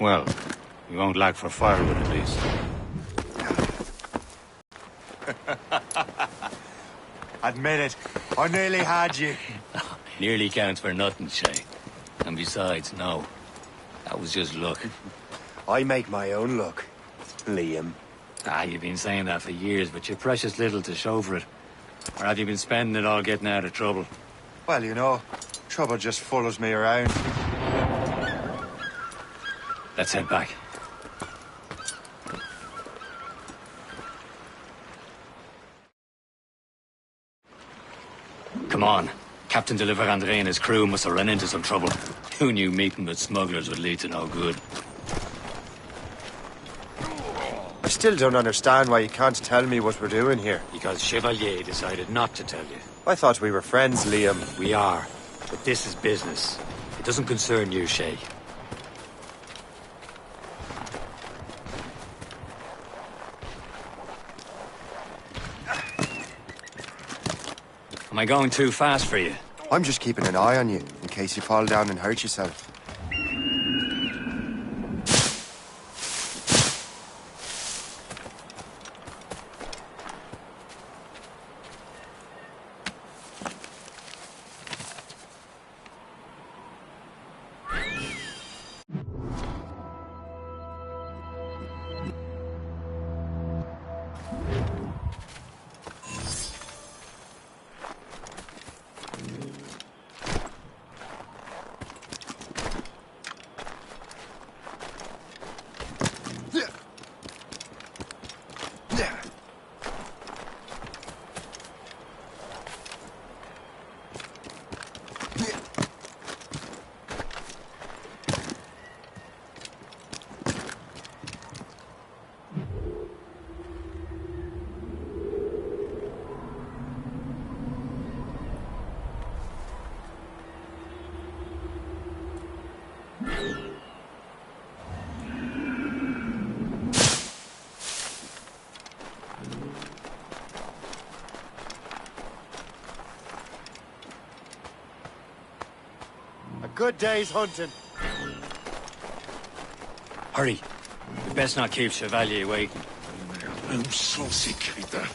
Well, we won't lack for firewood at least. Admit it, I nearly had you. Nearly counts for nothing, Shay. And besides, no. That was just luck. I make my own luck, Liam. You've been saying that for years, but you've precious little to show for it. Or have you been spending it all getting out of trouble? Well, you know, trouble just follows me around. Let's head back. Come on. Captain de Andre and his crew must have run into some trouble. Who knew meeting with smugglers would lead to no good? I still don't understand why you can't tell me what we're doing here. Because Chevalier decided not to tell you. I thought we were friends, Liam. We are. But this is business. It doesn't concern you, Shay. Am I going too fast for you? I'm just keeping an eye on you, in case you fall down and hurt yourself. A good day's hunting. Hurry. We best not keep Chevalier waiting. I'm so sick, Rita.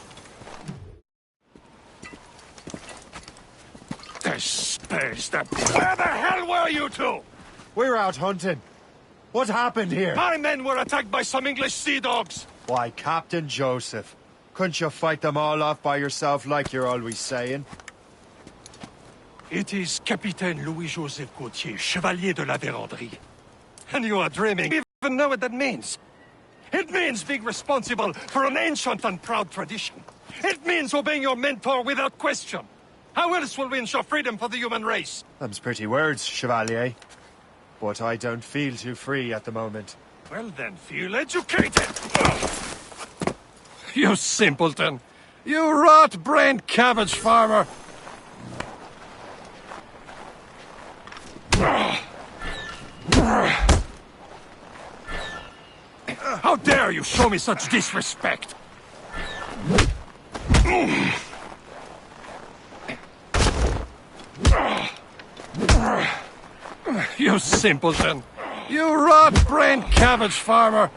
The space that... Where the hell were you two? We're out hunting. What happened here? My men were attacked by some English sea dogs. Why, Captain Joseph. Couldn't you fight them all off by yourself like you're always saying? It is Capitaine Louis-Joseph Gauthier, Chevalier de la Vérendrye. And you are dreaming. You even know what that means. It means being responsible for an ancient and proud tradition. It means obeying your mentor without question. How else will we ensure freedom for the human race? Them's pretty words, Chevalier. But I don't feel too free at the moment. Well then, feel educated. You simpleton. You rot-brained cabbage farmer. How dare you show me such disrespect? You simpleton. You rot-brained cabbage farmer.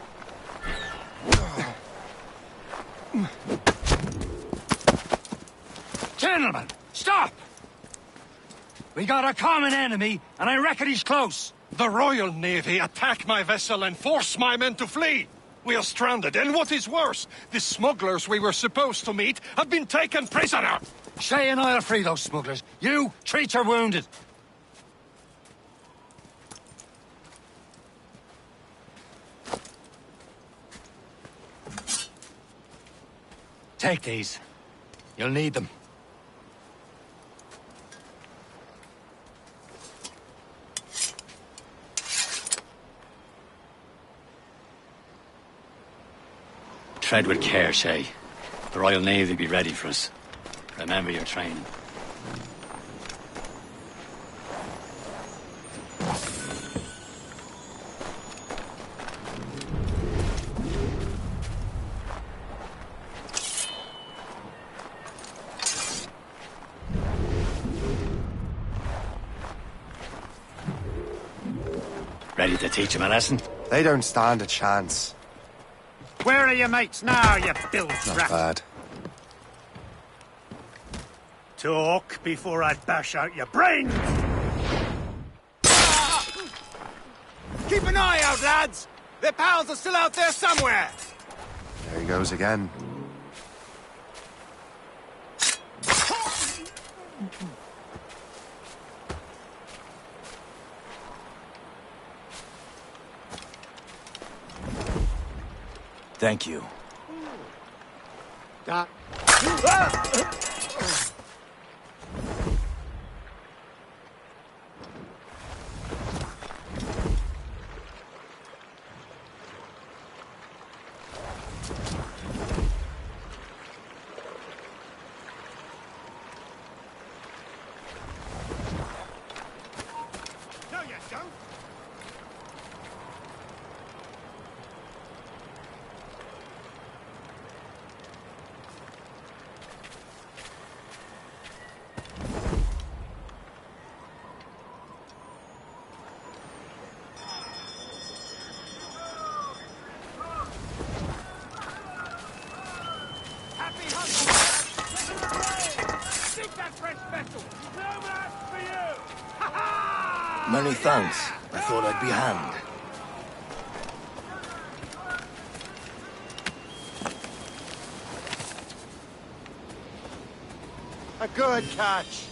Gentlemen, stop! We got a common enemy, and I reckon he's close. The Royal Navy attacked my vessel and forced my men to flee. We are stranded, and what is worse, the smugglers we were supposed to meet have been taken prisoner. Shay and I'll free those smugglers. You, treat your wounded. Take these. You'll need them. Tread with care, Shay. The Royal Navy be ready for us. Remember your training. Ready to teach him a lesson? They don't stand a chance. Where are your mates now, you bilge Not rat? bad. Talk before I bash out your brains! Keep an eye out, lads! Their pals are still out there somewhere! There he goes again. Thank you. No, you don't! Happy hunting! Dig that fresh vessel! No match for you! Ha ha! Many thanks. I thought I'd be hanged. A good catch.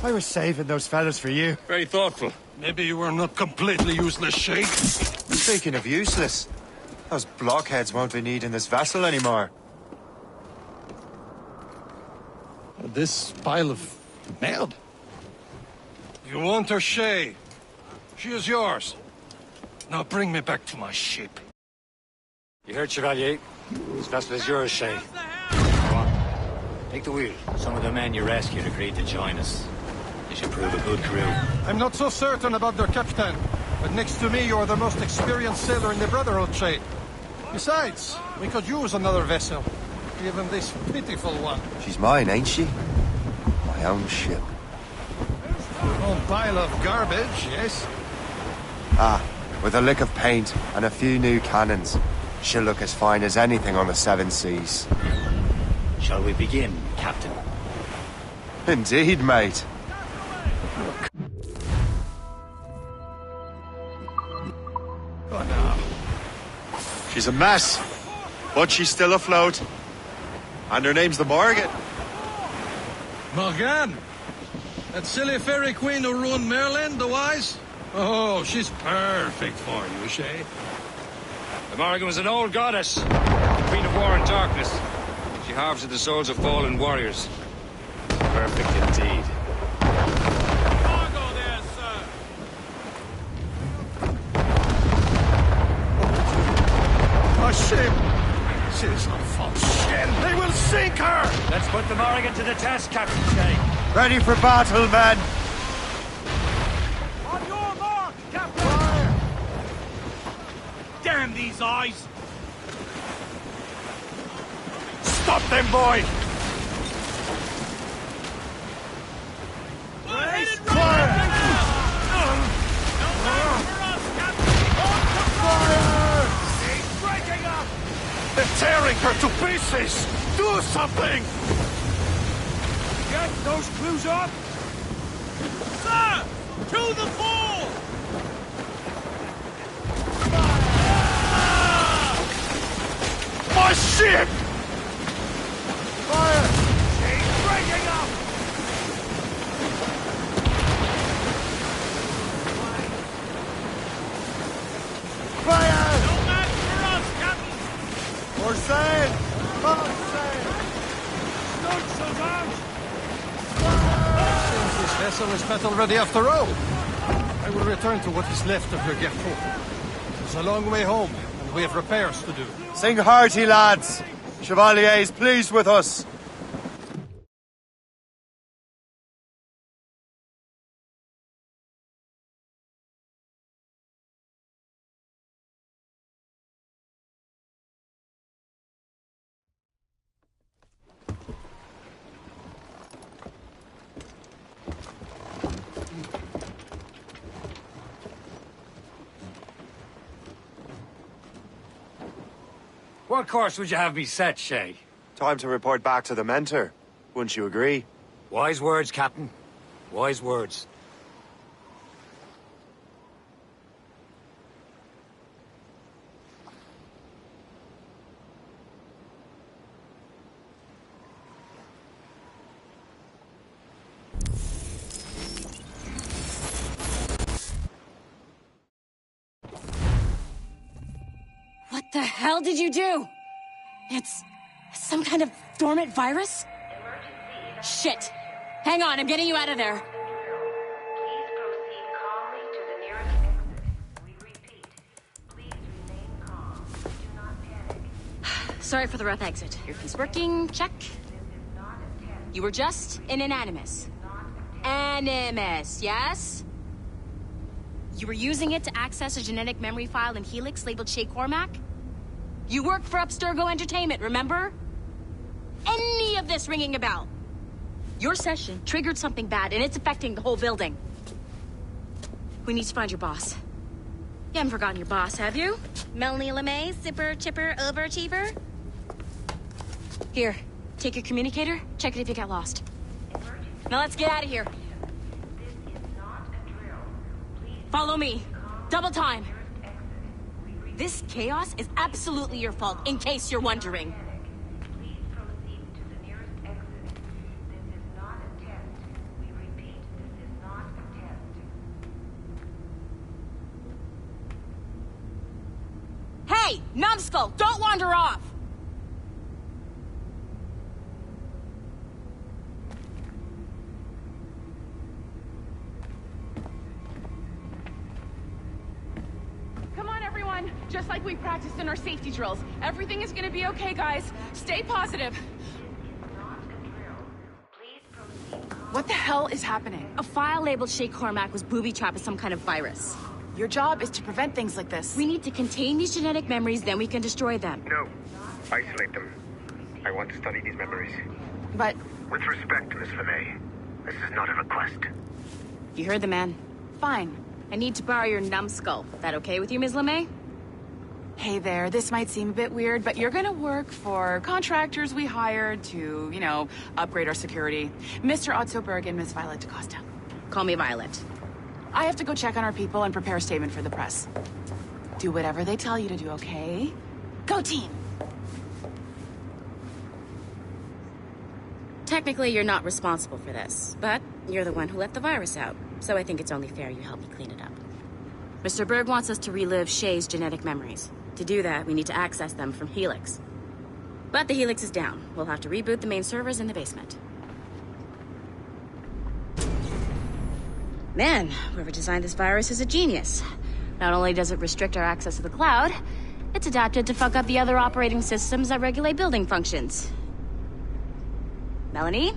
I was saving those fellas for you. Very thoughtful. Maybe you were not completely useless, Sheikh. Speaking of useless, those blockheads won't be needing this vessel anymore. This pile of merde? You want her, Shay? She is yours. Now bring me back to my ship. You heard, Chevalier? This vessel is yours, Shay. Go on. Take the wheel. Some of the men you rescued agreed to join us. They should prove a good crew. I'm not so certain about their captain, but next to me you're the most experienced sailor in the Brotherhood, Shay. Besides, we could use another vessel. Even this pitiful one. She's mine, ain't she? My own ship. Your own pile of garbage, yes? Ah, with a lick of paint and a few new cannons, she'll look as fine as anything on the seven seas. Shall we begin, Captain? Indeed, mate. Oh, no. She's a mess, but she's still afloat. And her name's the Morgan. Morgan? That silly fairy queen who ruined Merlin, the wise? Oh, she's perfect for you, Shay. The Morgan was an old goddess, the queen of war and darkness. She harvested the souls of fallen warriors. Perfect indeed. Cargo there, sir. A ship! She's a false shell. They will sink her! Let's put the Morgan to the test, Captain Shay. Ready for battle, men! On your mark, Captain! Fire! Damn these eyes! Stop them, boy! We're headed right No match for us, Captain! On to fire! He's breaking up! They're tearing her to pieces! Do something! Get those crews up! Sir! To the fore! My ship! Fire! He's breaking up! Fire! No match for us, Captain! Or sail! Full sail! Stunts us out! Since this vessel is battle ready after all, I will return to what is left of your Gertrude. It's a long way home, and we have repairs to do. Sing hearty, lads! Chevalier is pleased with us. What course would you have me set, Shay? Time to report back to the mentor. Wouldn't you agree? Wise words, Captain. Wise words. What the hell did you do? It's some kind of dormant virus? Shit! Hang on, I'm getting you out of there. Please proceed calmly to the nearest exit. We repeat, please remain calm. Do not panic. Sorry for the rough exit. Earpiece working, check. This is not a test. You were just in an animus. Animus, yes? You were using it to access a genetic memory file in Helix labeled Shay Cormac? You worked for Abstergo Entertainment, remember? Any of this ringing a bell? Your session triggered something bad, and it's affecting the whole building. We need to find your boss. You haven't forgotten your boss, have you? Melanie LeMay, zipper, chipper, overachiever? Here, take your communicator, check it if you got lost. Now let's get out of here. This is not a drill. Please Follow me. Double time. nearest exit. We repeat, This chaos is absolutely your fault, in case you're wondering. please proceed to the nearest exit. This is not a test. We repeat, Hey, numbskull, don't wander off! Come on, everyone. Just like we practiced in our safety drills. Everything is gonna be okay, guys. Stay positive. What the hell is happening? A file labeled Shay Cormac was booby-trapped with some kind of virus. Your job is to prevent things like this. We need to contain these genetic memories, then we can destroy them. No. Isolate them. I want to study these memories. But... With respect, Miss LeMay, this is not a request. You heard the man. fine. I need to borrow your numbskull. That okay with you, Ms. LeMay? Hey there, this might seem a bit weird, but you're gonna work for contractors we hired to, you know, upgrade our security. Mr. Otzoberg and Miss Violet DaCosta. Call me Violet. I have to go check on our people and prepare a statement for the press. Do whatever they tell you to do, okay? Go team! Technically, you're not responsible for this, but you're the one who let the virus out, so I think it's only fair you help me clean it up. Mr. Berg wants us to relive Shay's genetic memories. To do that, we need to access them from Helix. But the Helix is down. We'll have to reboot the main servers in the basement. Man, whoever designed this virus is a genius. Not only does it restrict our access to the cloud, it's adapted to fuck up the other operating systems that regulate building functions. Melanie?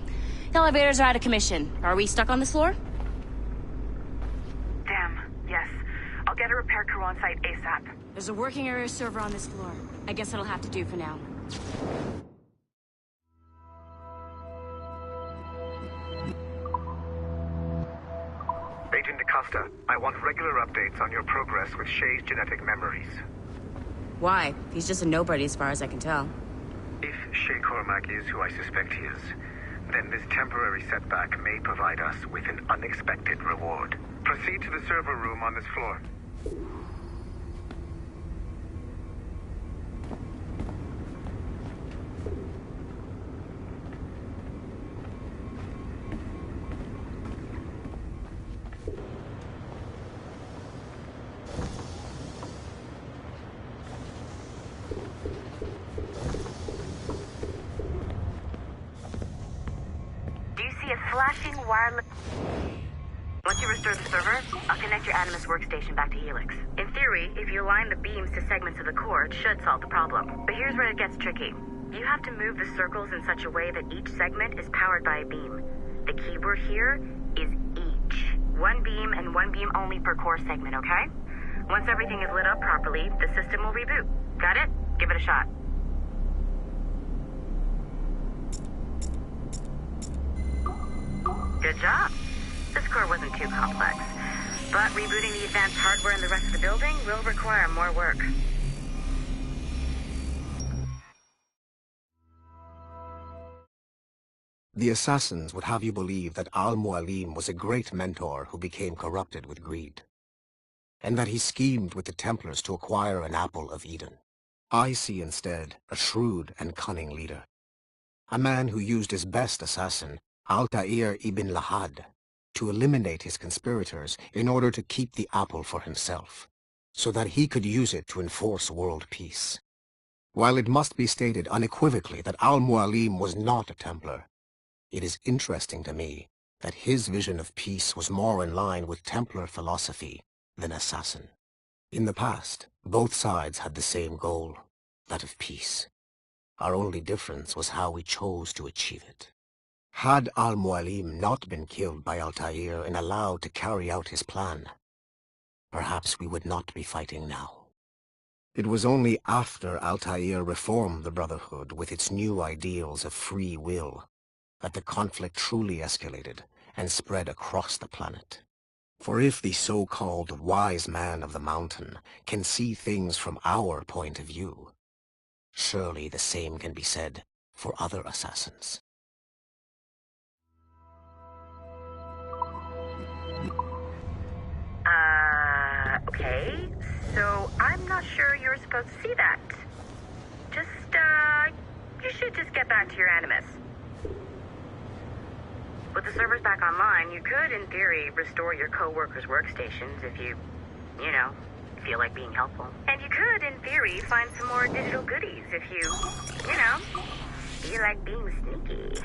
The elevators are out of commission. Are we stuck on this floor? Damn, yes. I'll get a repair crew on site ASAP. There's a working area server on this floor. I guess it'll have to do for now. Agent DaCosta, I want regular updates on your progress with Shay's genetic memories. Why? He's just a nobody as far as I can tell. If Shay Cormac is who I suspect he is, then this temporary setback may provide us with an unexpected reward. Proceed to the server room on this floor. Flashing wireless... Once you restore the server, I'll connect your Animus workstation back to Helix. In theory, if you align the beams to segments of the core, it should solve the problem. But here's where it gets tricky. You have to move the circles in such a way that each segment is powered by a beam. The keyword here is each. One beam and one beam only per core segment, okay? Once everything is lit up properly, the system will reboot. Got it? Give it a shot. Good job. This core wasn't too complex, but rebooting the advanced hardware in the rest of the building will require more work. The assassins would have you believe that Al-Mualim was a great mentor who became corrupted with greed, and that he schemed with the Templars to acquire an apple of Eden. I see instead a shrewd and cunning leader, a man who used his best assassin, Altair ibn Lahad, to eliminate his conspirators in order to keep the apple for himself, so that he could use it to enforce world peace. While it must be stated unequivocally that Al-Mualim was not a Templar, it is interesting to me that his vision of peace was more in line with Templar philosophy than assassin. In the past, both sides had the same goal, that of peace. Our only difference was how we chose to achieve it. Had Al-Mualim not been killed by Altair and allowed to carry out his plan, perhaps we would not be fighting now. It was only after Altair reformed the Brotherhood with its new ideals of free will that the conflict truly escalated and spread across the planet. For if the so-called wise man of the mountain can see things from our point of view, surely the same can be said for other assassins. Okay, so I'm not sure you're supposed to see that. You should just get back to your Animus. With the servers back online, you could, in theory, restore your co-workers' workstations if you feel like being helpful. And you could, in theory, find some more digital goodies if you know, feel like being sneaky.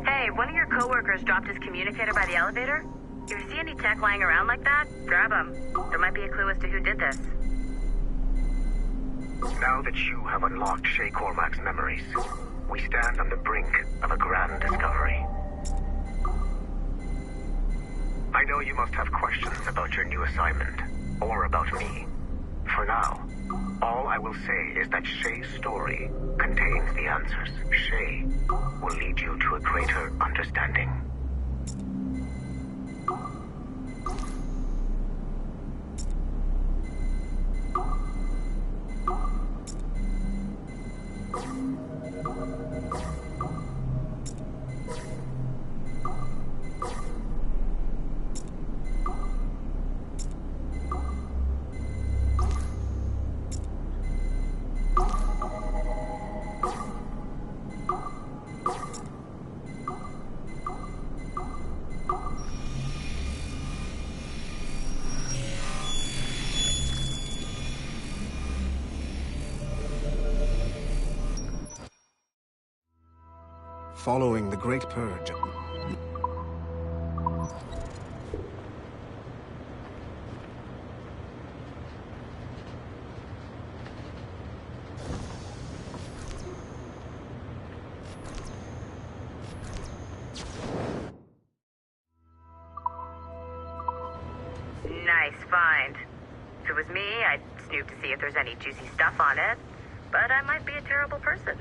Hey, one of your coworkers dropped his communicator by the elevator. If you see any tech lying around like that, grab them. There might be a clue as to who did this. Now that you have unlocked Shay Cormac's memories, we stand on the brink of a grand discovery. I know you must have questions about your new assignment, or about me. For now, all I will say is that Shay's story contains the answers. Shay will lead you to a greater understanding. Following the Great Purge. Nice find. If it was me, I'd snoop to see if there's any juicy stuff on it. But I might be a terrible person.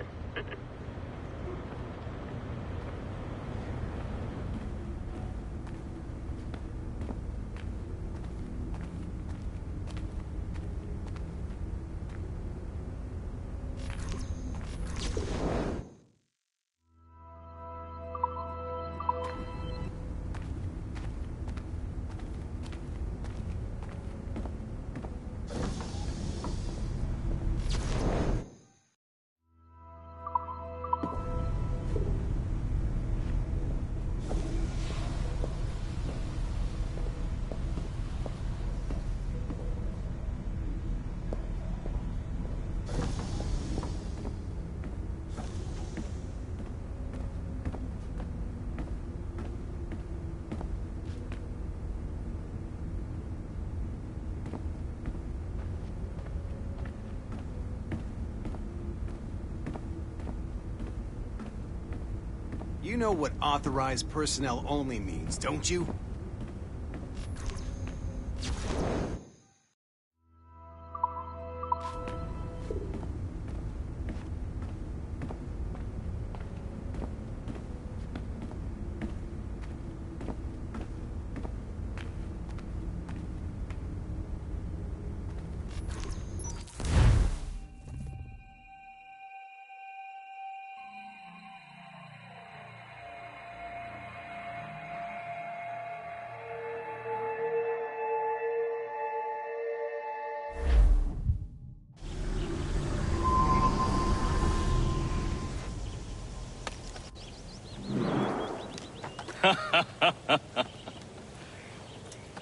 You know what authorized personnel only means, don't you?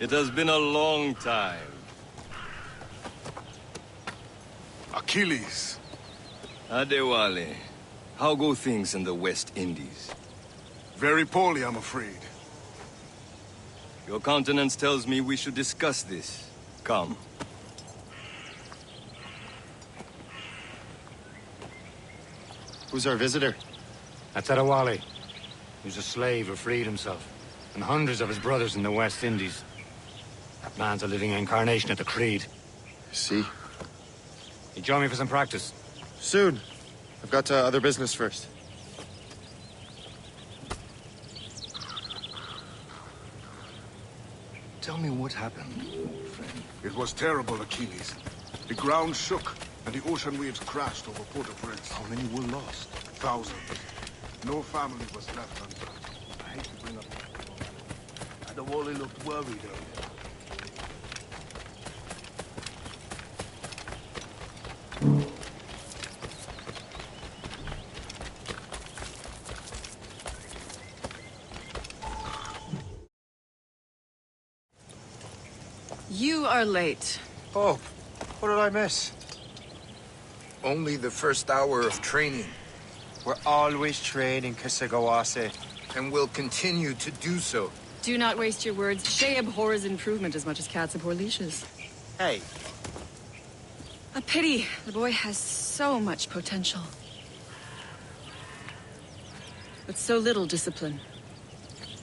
It has been a long time. Achilles. Adewale, how go things in the West Indies? Very poorly, I'm afraid. Your countenance tells me we should discuss this. Come. Who's our visitor? That's Adewale. He was a slave who freed himself, and hundreds of his brothers in the West Indies. That man's a living incarnation of the Creed. See? You join me for some practice? Soon. I've got other business first. Tell me what happened, friend. It was terrible, Achilles. The ground shook, and the ocean waves crashed over Port-au-Prince. How many were lost? Thousands. No family was left untouched. I hate to bring up... Adewale looked worried earlier. You are late. Oh, what did I miss? Only the first hour of training. We're always training, Kisagawase. And will continue to do so. Do not waste your words. Shay abhors improvement as much as cats abhor leashes. Hey. A pity. The boy has so much potential. But so little discipline.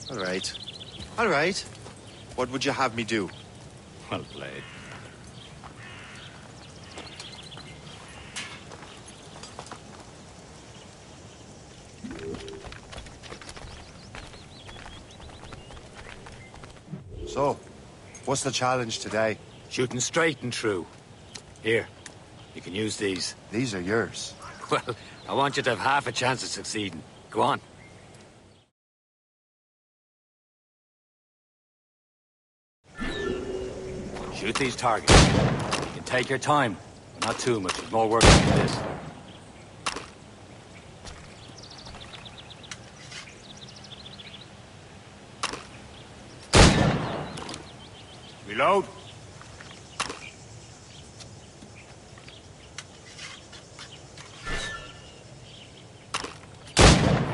All right. All right. What would you have me do? Well played. So, what's the challenge today? Shooting straight and true. Here, you can use these. These are yours. Well, I want you to have half a chance of succeeding. Go on. Shoot these targets. You can take your time. Not too much. There's more work than this. Reload.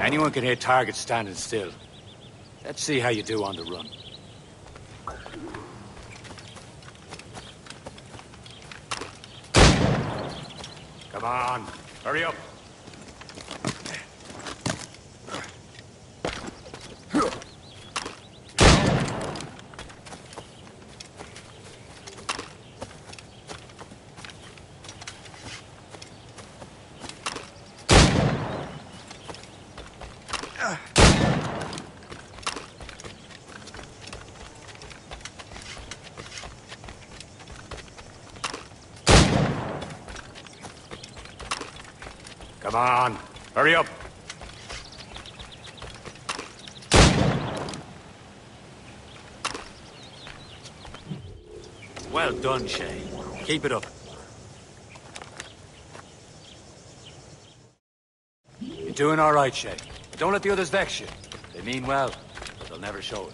Anyone can hit targets standing still. Let's see how you do on the run. Come on, hurry up. Come on, hurry up. Well done, Shay. Keep it up. You're doing all right, Shay. Don't let the others vex you. They mean well, but they'll never show it.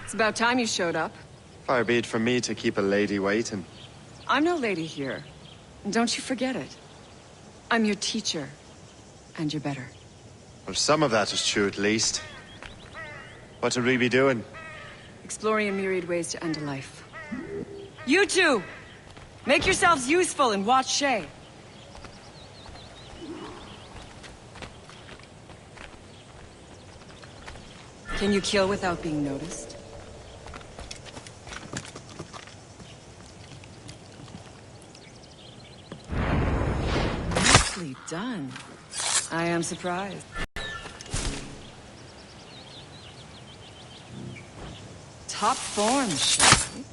It's about time you showed up. Far be it from me to keep a lady waiting. I'm no lady here. And don't you forget it. I'm your teacher. And you're better. Well, some of that is true at least. What would we be doing? Exploring a myriad ways to end a life. You two! Make yourselves useful and watch Shay. Can you kill without being noticed? Nicely done. I am surprised. Top form, Shay.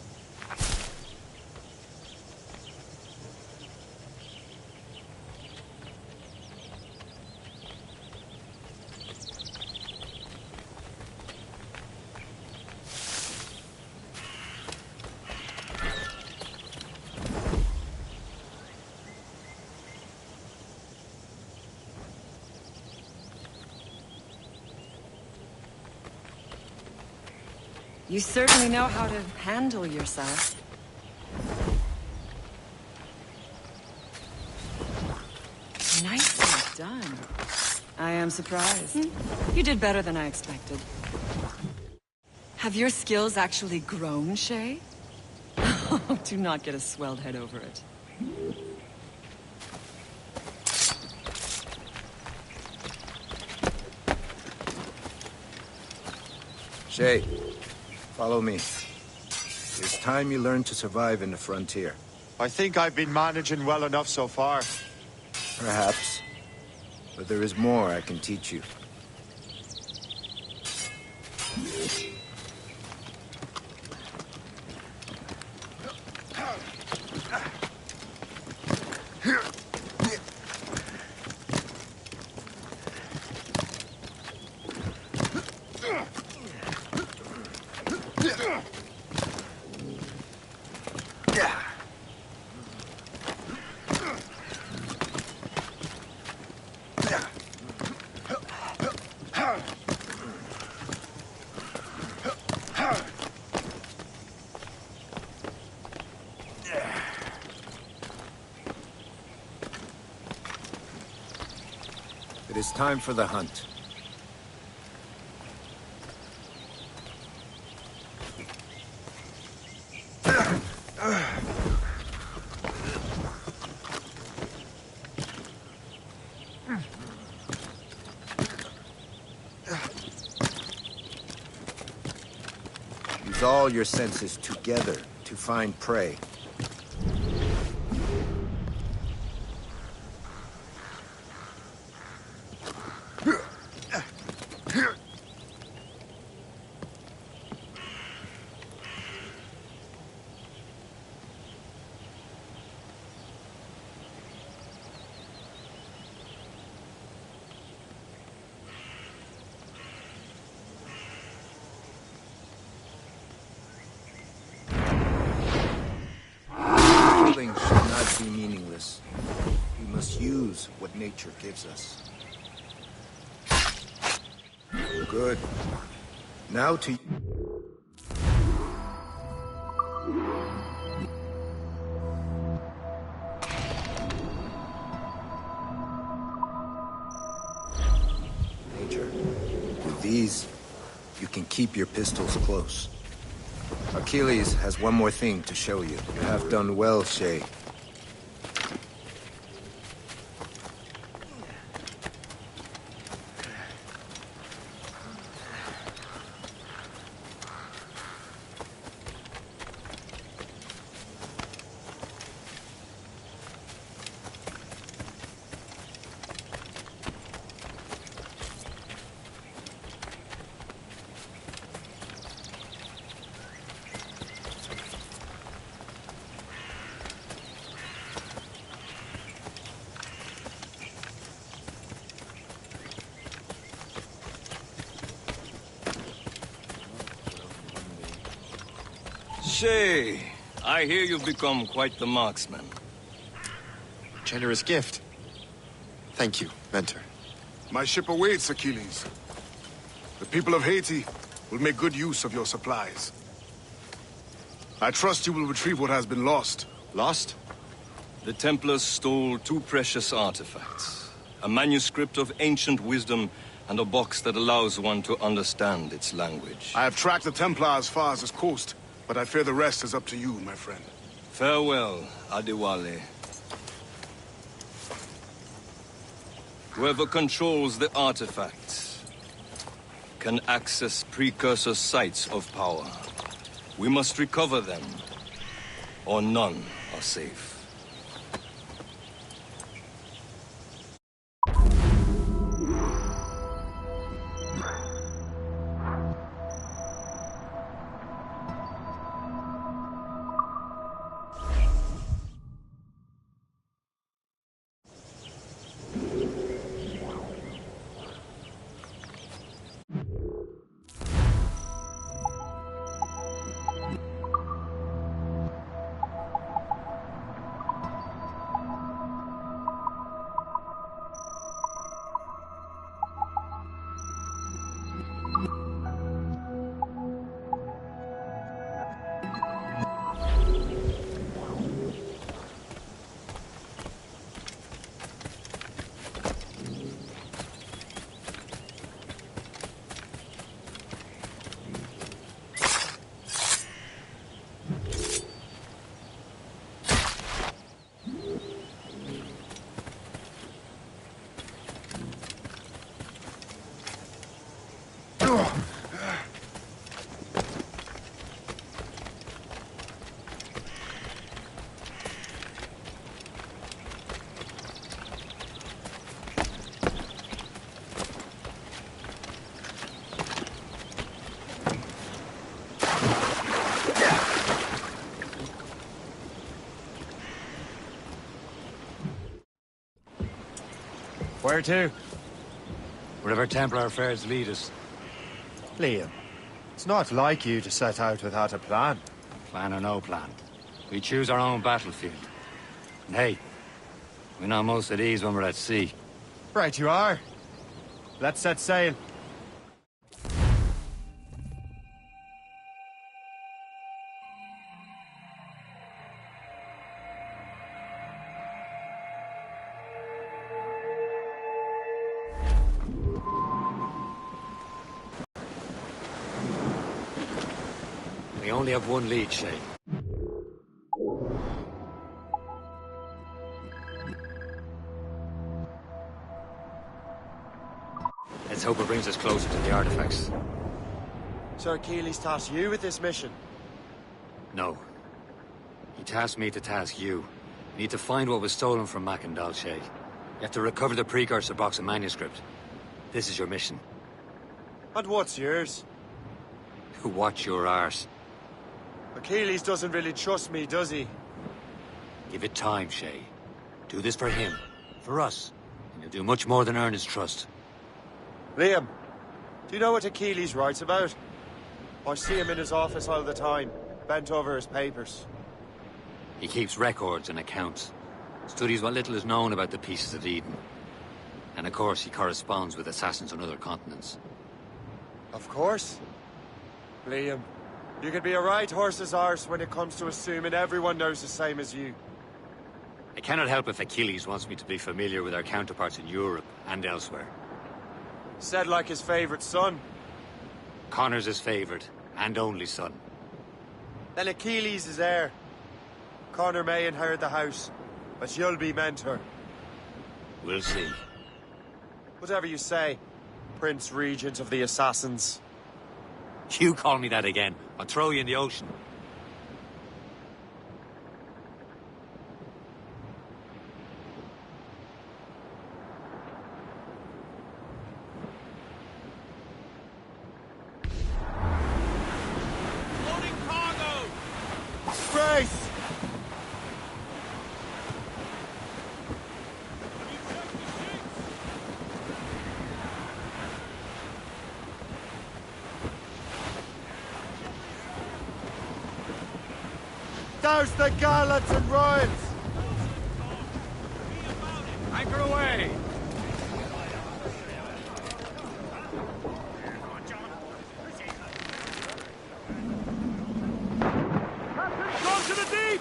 You certainly know how to handle yourself. Nicely done. I am surprised. You did better than I expected. Have your skills actually grown, Shay? Do not get a swelled head over it. Shay, follow me. It's time you learn to survive in the frontier. I think I've been managing well enough so far. Perhaps. But there is more I can teach you. It is time for the hunt. Use all your senses together to find prey. Killing should not be meaningless. We must use what nature gives us. Good. Now to... nature. With these, you can keep your pistols close. Achilles has one more thing to show you. You have done well, Shay. Shay, I hear you've become quite the marksman. Generous gift. Thank you, Mentor. My ship awaits, Achilles. The people of Haiti will make good use of your supplies. I trust you will retrieve what has been lost. Lost? The Templars stole 2 precious artifacts. A manuscript of ancient wisdom and a box that allows one to understand its language. I have tracked the Templar as far as this coast, but I fear the rest is up to you, my friend. Farewell, Adewale. Whoever controls the artifacts can access precursor sites of power. We must recover them, or none are safe. Where to? Wherever Templar affairs lead us. Liam, it's not like you to set out without a plan. Plan or no plan. We choose our own battlefield. And hey, we know most of these when we're at sea. Right you are. Let's set sail. We only have one lead, Shay. Let's hope it brings us closer to the artifacts. Sir Achilles tasked you with this mission? No. He tasked me to task you. You need to find what was stolen from Mackandal, Shay. You have to recover the precursor box of manuscript. This is your mission. And what's yours? To watch your arse. Achilles doesn't really trust me, does he? Give it time, Shay. Do this for him. For us. And you'll do much more than earn his trust. Liam, do you know what Achilles writes about? I see him in his office all the time, bent over his papers. He keeps records and accounts. Studies what little is known about the Pieces of Eden. And of course, he corresponds with assassins on other continents. Of course. Liam, you can be a right horse's arse when it comes to assuming everyone knows the same as you. I cannot help if Achilles wants me to be familiar with our counterparts in Europe and elsewhere. Said like his favorite son. Connor's his favorite, and only son. Then Achilles is heir. Connor may inherit the house, but you'll be mentor. We'll see. Whatever you say, Prince Regent of the Assassins. You call me that again, I'll throw you in the ocean. Grace! Douse the gallants and royals! Anchor away! Go to the deep!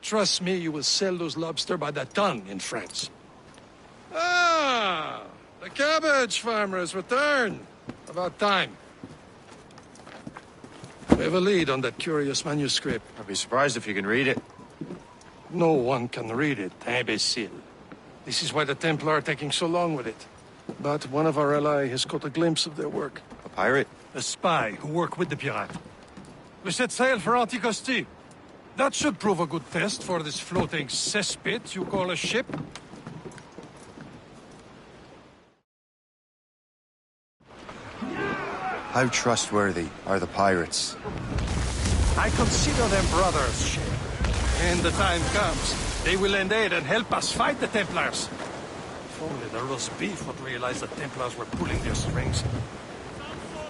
Trust me, you will sell those lobster by the ton in France. Ah! The cabbage farmer has returned. About time. We have a lead on that curious manuscript. I'd be surprised if you can read it. No one can read it, imbecile. This is why the Templar are taking so long with it. But one of our allies has caught a glimpse of their work. A pirate? A spy who worked with the pirate. We set sail for Anticosti. That should prove a good test for this floating cesspit you call a ship. How trustworthy are the pirates? I consider them brothers, Shay. When the time comes, they will lend aid and help us fight the Templars. If only the roast beef would realize the Templars were pulling their strings.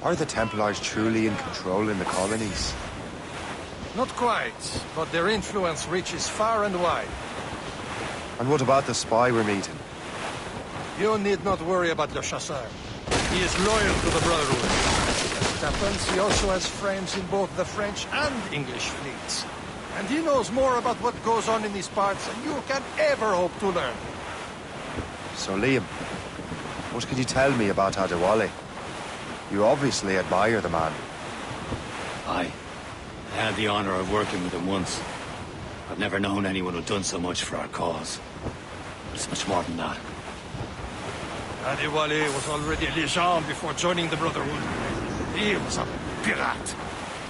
Are the Templars truly in control in the colonies? Not quite, but their influence reaches far and wide. And what about the spy we're meeting? You need not worry about Le Chasseur. He is loyal to the Brotherhood. As it happens, he also has friends in both the French and English fleets. And he knows more about what goes on in these parts than you can ever hope to learn. So, Liam, what can you tell me about Adewale? You obviously admire the man. Aye. I had the honor of working with him once. I've never known anyone who'd done so much for our cause. It's much more than that. Adewale was already a legend before joining the Brotherhood. He was a pirate.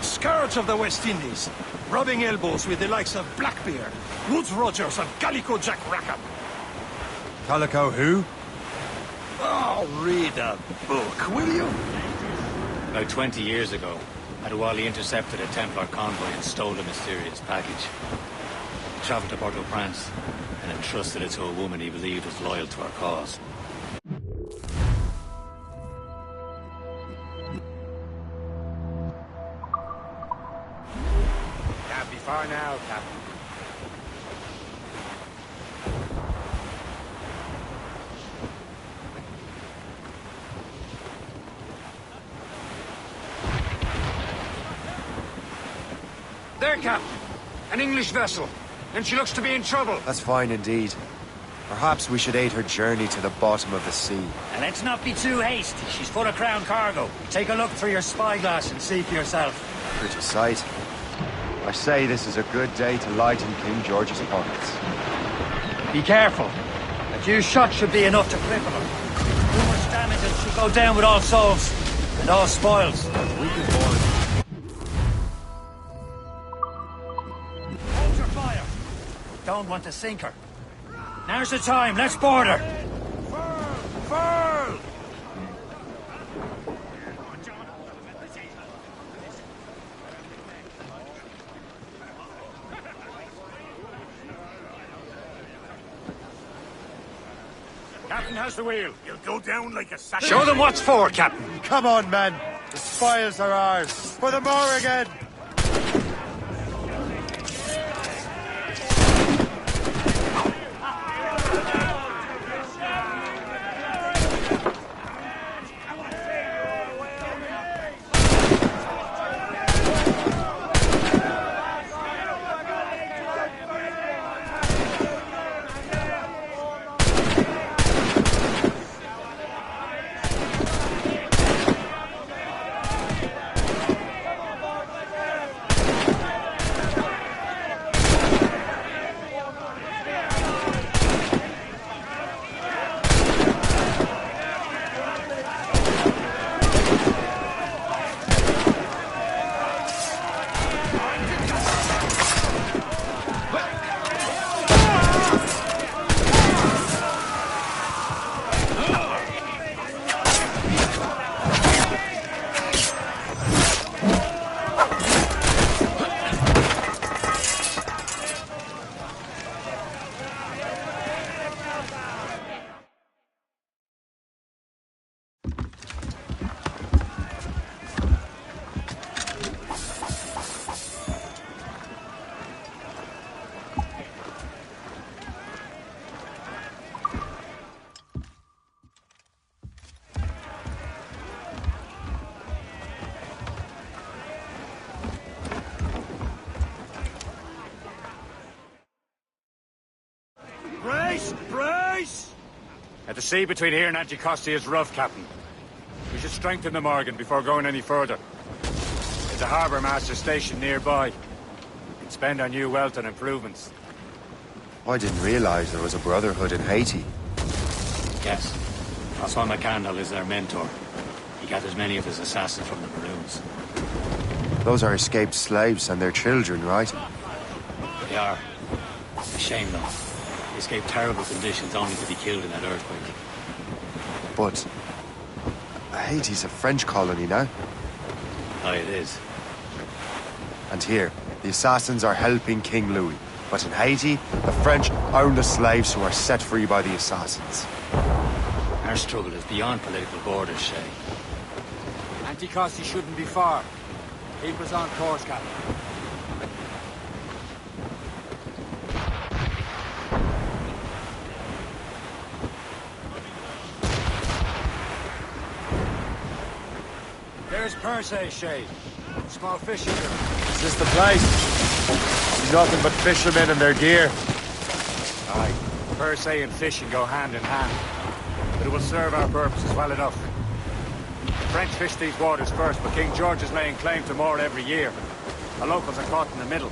Scourge of the West Indies, rubbing elbows with the likes of Blackbeard, Woodes Rogers, and Calico Jack Rackham. Calico who? Oh, read a book, will you? About 20 years ago, Adewale intercepted a Templar convoy and stole a mysterious package. He traveled to Port-au-Prince and entrusted it to a woman he believed was loyal to our cause. Can't be far now, Captain. There, Captain. An English vessel. And she looks to be in trouble. That's fine indeed. Perhaps we should aid her journey to the bottom of the sea. And let's not be too hasty. She's full of crown cargo. Take a look through your spyglass and see for yourself. Pretty sight. I say this is a good day to lighten King George's pockets. Be careful. A few shots should be enough to cripple her. Too much damage and she'll go down with all souls. And all spoils. We can board. Hold your fire. Don't want to sink her. Now's the time. Let's board her. Furl! Captain has the wheel. You'll go down like a sack. Show them what's for, Captain. Come on, men. The spoils are ours. For the Morrigan! Brace! The sea between here and Anticosti is rough, Captain. We should strengthen the Morgan before going any further. There's a harbour master station nearby. We can spend our new wealth on improvements. I didn't realize there was a brotherhood in Haiti. Yes. Osman McCandle is their mentor. He gathers many of his assassins from the Maroons. Those are escaped slaves and their children, right? They are. A shame, though. They escaped terrible conditions only to be killed in that earthquake. But Haiti's a French colony now. Aye, it is. And here, the assassins are helping King Louis. But in Haiti, the French own the slaves who are set free by the assassins. Our struggle is beyond political borders, Shay. Anticosti shouldn't be far. Keep us on course, Captain. There's Perse, Shay. Small fishing village. Is this the place? See nothing but fishermen and their gear. Aye. Perse and fishing go hand in hand. But it will serve our purposes well enough. The French fish these waters first, but King George is laying claim to more every year. The locals are caught in the middle.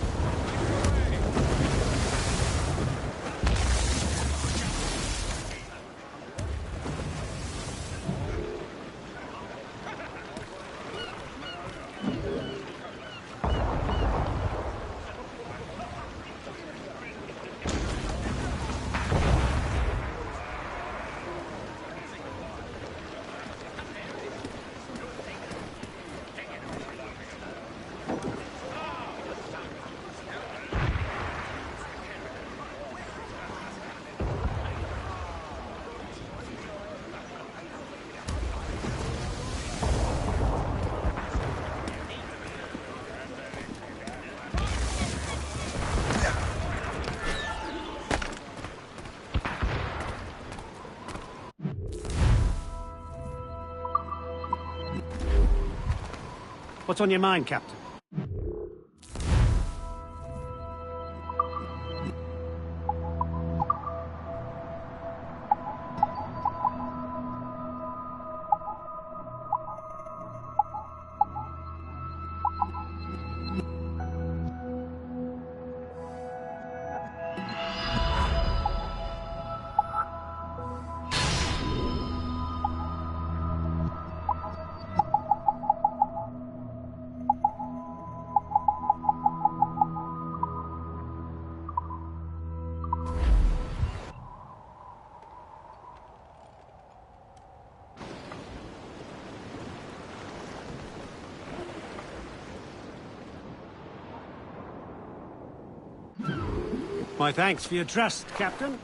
What's on your mind, Captain? My thanks for your trust, Captain.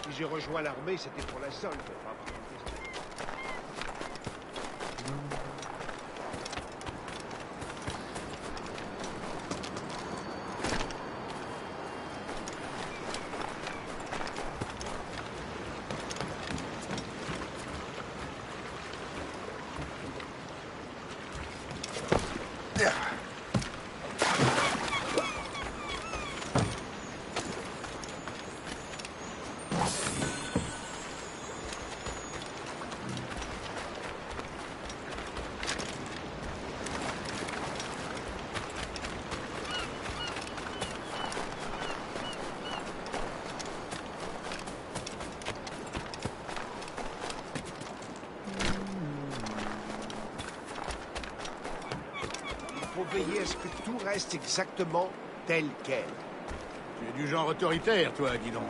Si j'ai rejoint l'armée, c'était pour la solde, pas pour une question. Il faut veiller à ce que tout reste exactement tel quel. Tu es du genre autoritaire, toi, dis donc.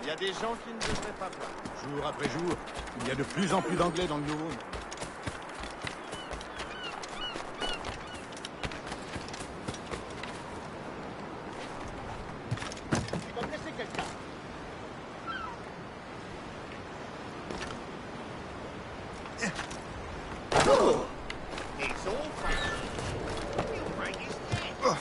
Il y a des gens qui ne devraient pas plaindre. Jour après jour, il y a de plus en plus d'anglais dans le nouveau. Tu vas blesser quelqu'un. Oh! It's all fine. He'll break his neck.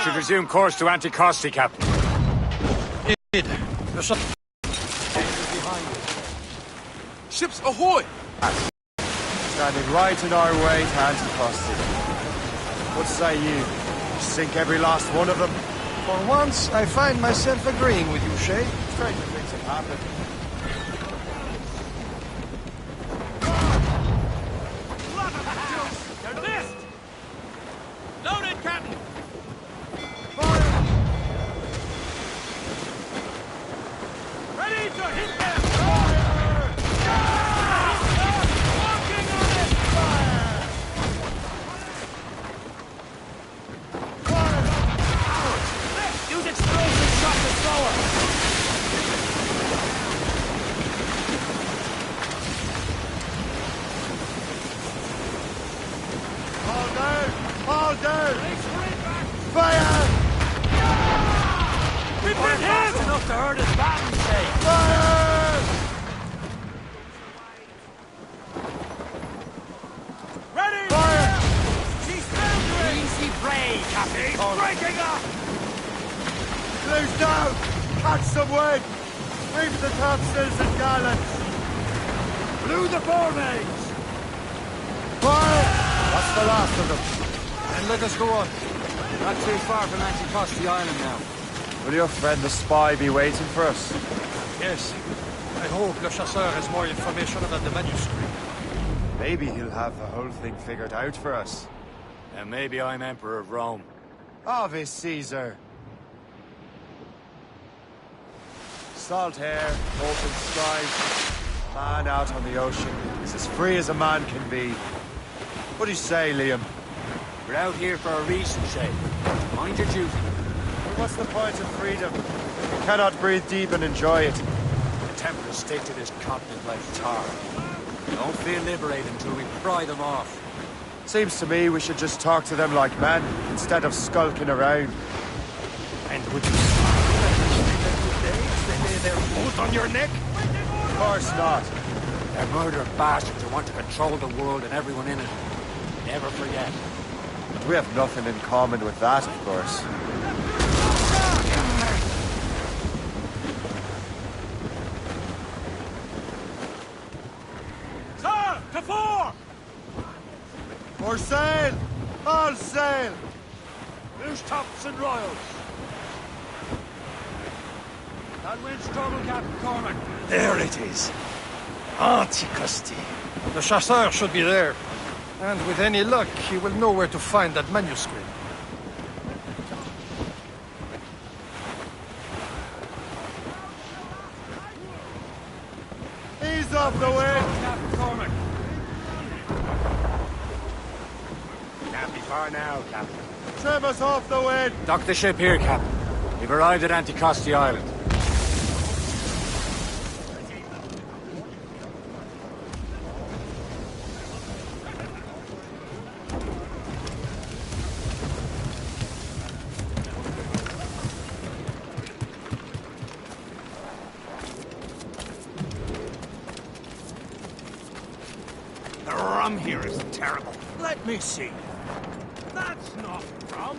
should resume course to Anticosti, Captain. Ships ahoy! Standing right in our way to Anticosti. What say you? Sink every last one of them? For once, I find myself agreeing with you, Shay. Stranger things have happened. They're missed! Loaded, Captain! Ready to hit them! Walking on it! Use explosive shot to slower! All down! Fire! We've been hit! Enough to hurt his back, say! Fire! Ready! Fire! She's foundering! Easy prey, Captain! He's breaking up! Loose down! Catch some wind! Reef the topsails and gallants! Blew the foremains! Fire! That's the last of them. And let us go on. Not too far from Anticosti Island now. Will your friend the spy be waiting for us? Yes. I hope Le Chasseur has more information about the manuscript. Maybe he'll have the whole thing figured out for us. And maybe I'm Emperor of Rome. Ave Caesar! Salt air, open skies, man out on the ocean is as free as a man can be. What do you say, Liam? We're out here for a reason, Shay. Mind your duty. What's the point of freedom? We cannot breathe deep and enjoy it. The Templars stick to this continent like tar. Don't feel liberated until we pry them off. Seems to me we should just talk to them like men, instead of skulking around. And would you they lay their boot on your neck? Of course not. They're murderous bastards who want to control the world and everyone in it. Never forget. We have nothing in common with that, of course. Sir, to fore! For sail! All sail! Loose tops and royals! That wind's trouble, Captain Cormac. There it is. Anticosti. The Chasseur should be there. And with any luck, he will know where to find that manuscript. Ease off the wind! Captain Cormac. Can't be far now, Captain. Trim us off the wind! Dock the ship here, Captain. We've arrived at Anticosti Island. The rum here is terrible. Let me see. That's not rum.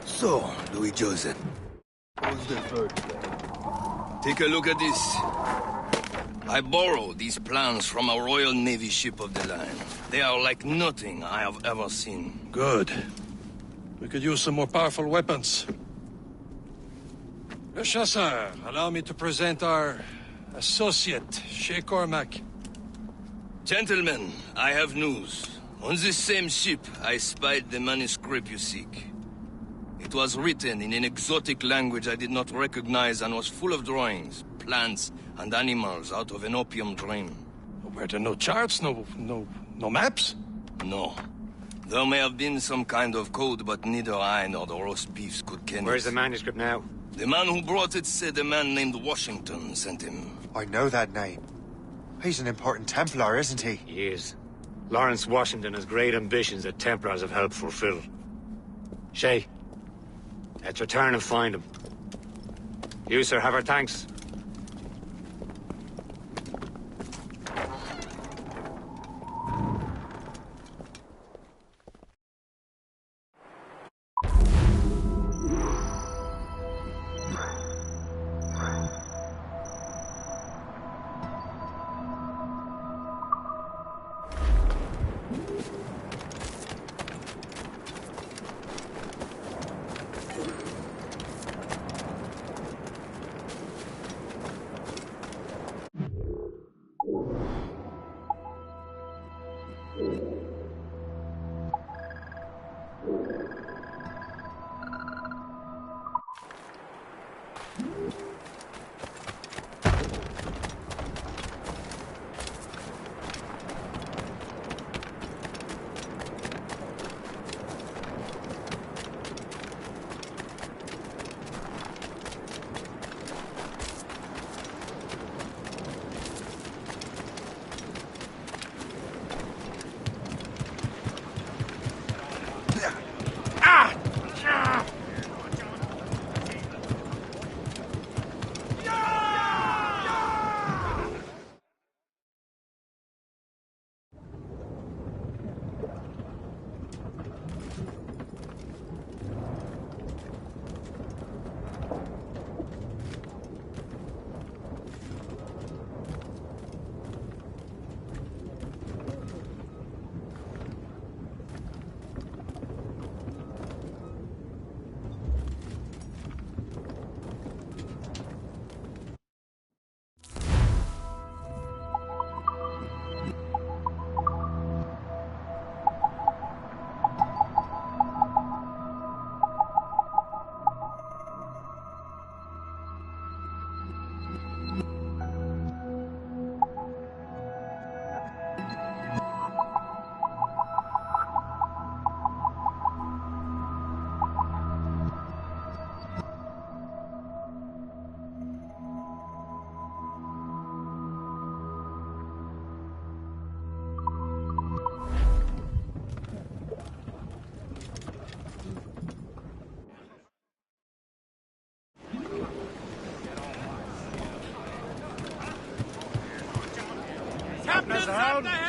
So, Louis Joseph. Who's the third? Take a look at this. I borrowed these plans from a Royal Navy ship of the line. They are like nothing I have ever seen. Good. We could use some more powerful weapons. Le Chasseur, allow me to present our associate, Shay Cormac. Gentlemen, I have news. On this same ship, I spied the manuscript you seek. It was written in an exotic language I did not recognize and was full of drawings, plants, and animals out of an opium dream. Were there no charts, no maps? No. There may have been some kind of code, but neither I nor the roast beefs could ken it. Where's the manuscript now? The man who brought it said a man named Washington sent him. I know that name. He's an important Templar, isn't he? He is. Lawrence Washington has great ambitions that Templars have helped fulfill. Shay, let's return and find him. You, sir, have our thanks.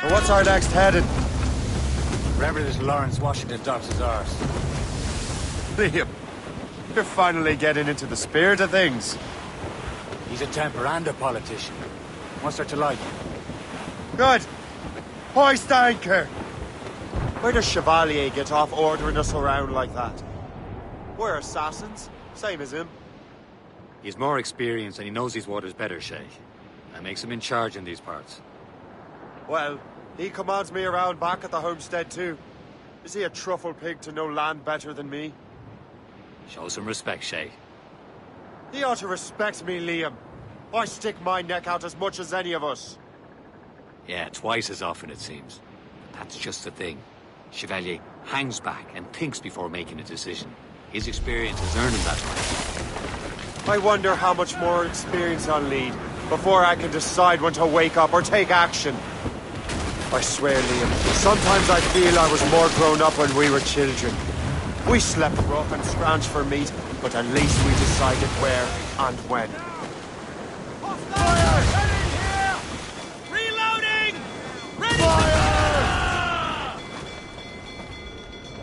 So what's our next heading? Wherever this Lawrence Washington docks his arse. Liam, you're finally getting into the spirit of things. He's a Templar and a politician. What's there to like? Good. Hoist anchor. Where does Chevalier get off ordering us around like that? We're assassins, same as him. He's more experienced and he knows these waters better, Shay. That makes him in charge in these parts. Well, he commands me around back at the homestead too. Is he a truffle pig to know land better than me? Show some respect, Shay. He ought to respect me, Liam. I stick my neck out as much as any of us. Yeah, twice as often it seems. That's just the thing. Chevalier hangs back and thinks before making a decision. His experience has earned him that right. I wonder how much more experience I'll need before I can decide when to wake up or take action. I swear, Liam, sometimes I feel I was more grown up when we were children. We slept rough and scrounged for meat, but at least we decided where and when. Fire! Reloading! Ready to fire!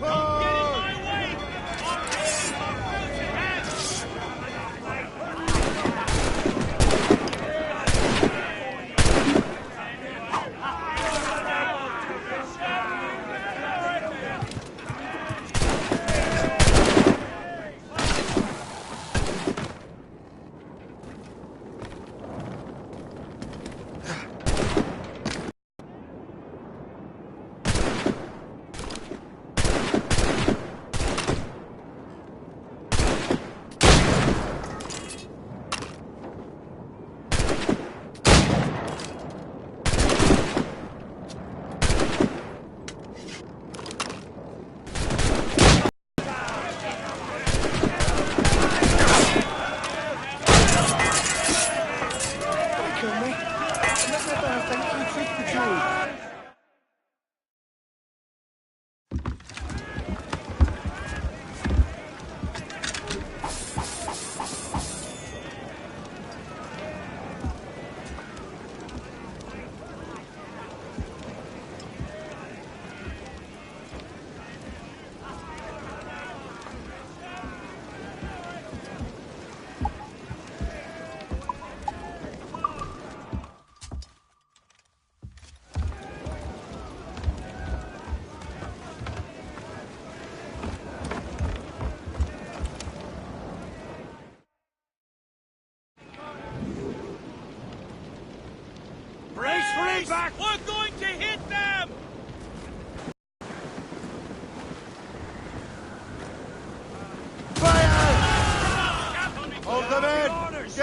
Don't get in my way!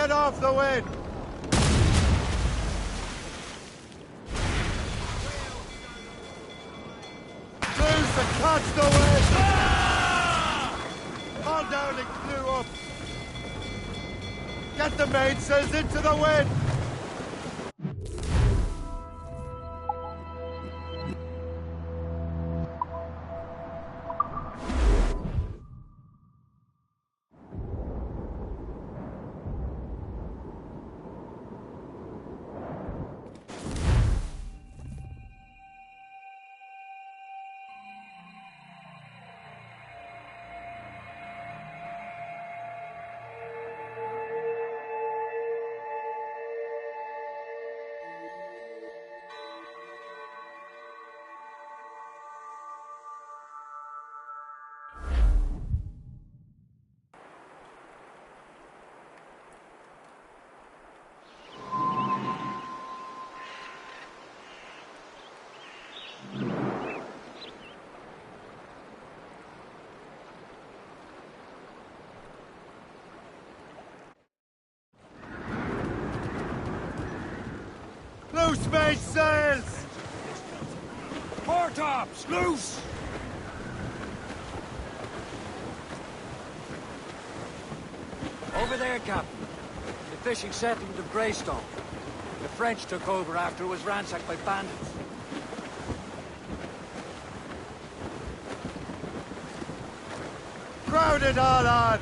Get off the wind! Loose and catch the wind! Haul down and clew up! Get the mainsails into the wind! Loose mainsails! Foretops, loose! Over there, Captain. The fishing settlement of Greystone. The French took over after it was ransacked by bandits. Crowd it all on!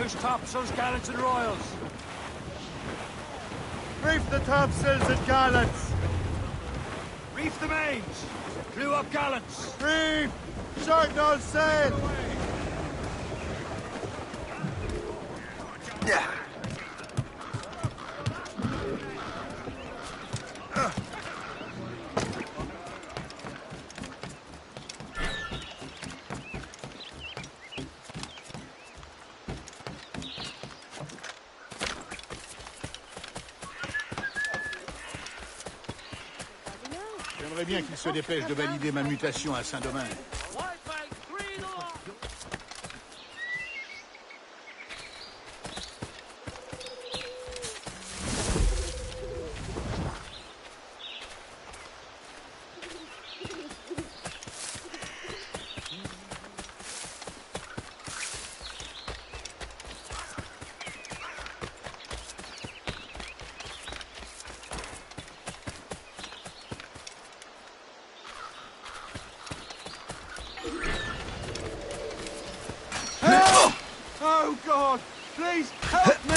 Loose topsails, gallants and royals. Reef the topsails and gallants! Reef the mains! Clew up gallants! Reef! Shorten all sail! J'aimerais bien qu'il se dépêche de valider ma mutation à Saint-Domingue. Oh God! Please help me!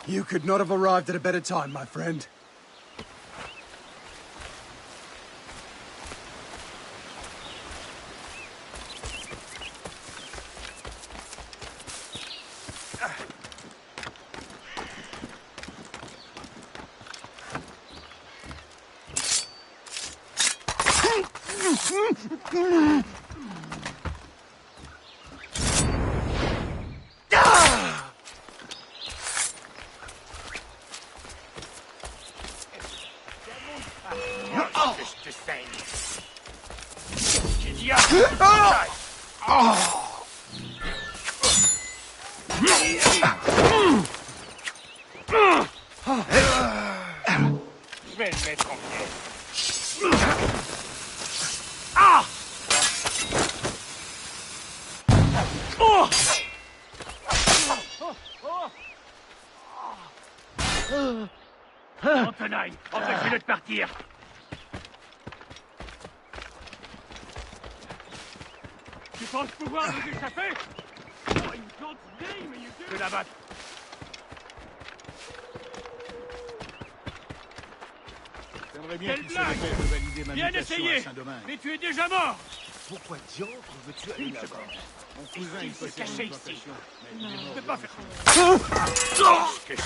You could not have arrived at a better time, my friend. Je vais le mettre en pièces. En tenaille, empêchez-le de partir. Tu penses pouvoir nous échapper? Oh, you don't name me, you do. Je la batte. J'aimerais bien qu'il se dépêche de valider ma Bien mutation essayé, à Saint-Domingue. mais tu es déjà mort. Pourquoi diable veux-tu aller là-bas? Mon cousin, il possède caché une ici. plantation. Mais Non, il est je mort peux de pas faim. faire ça. Que je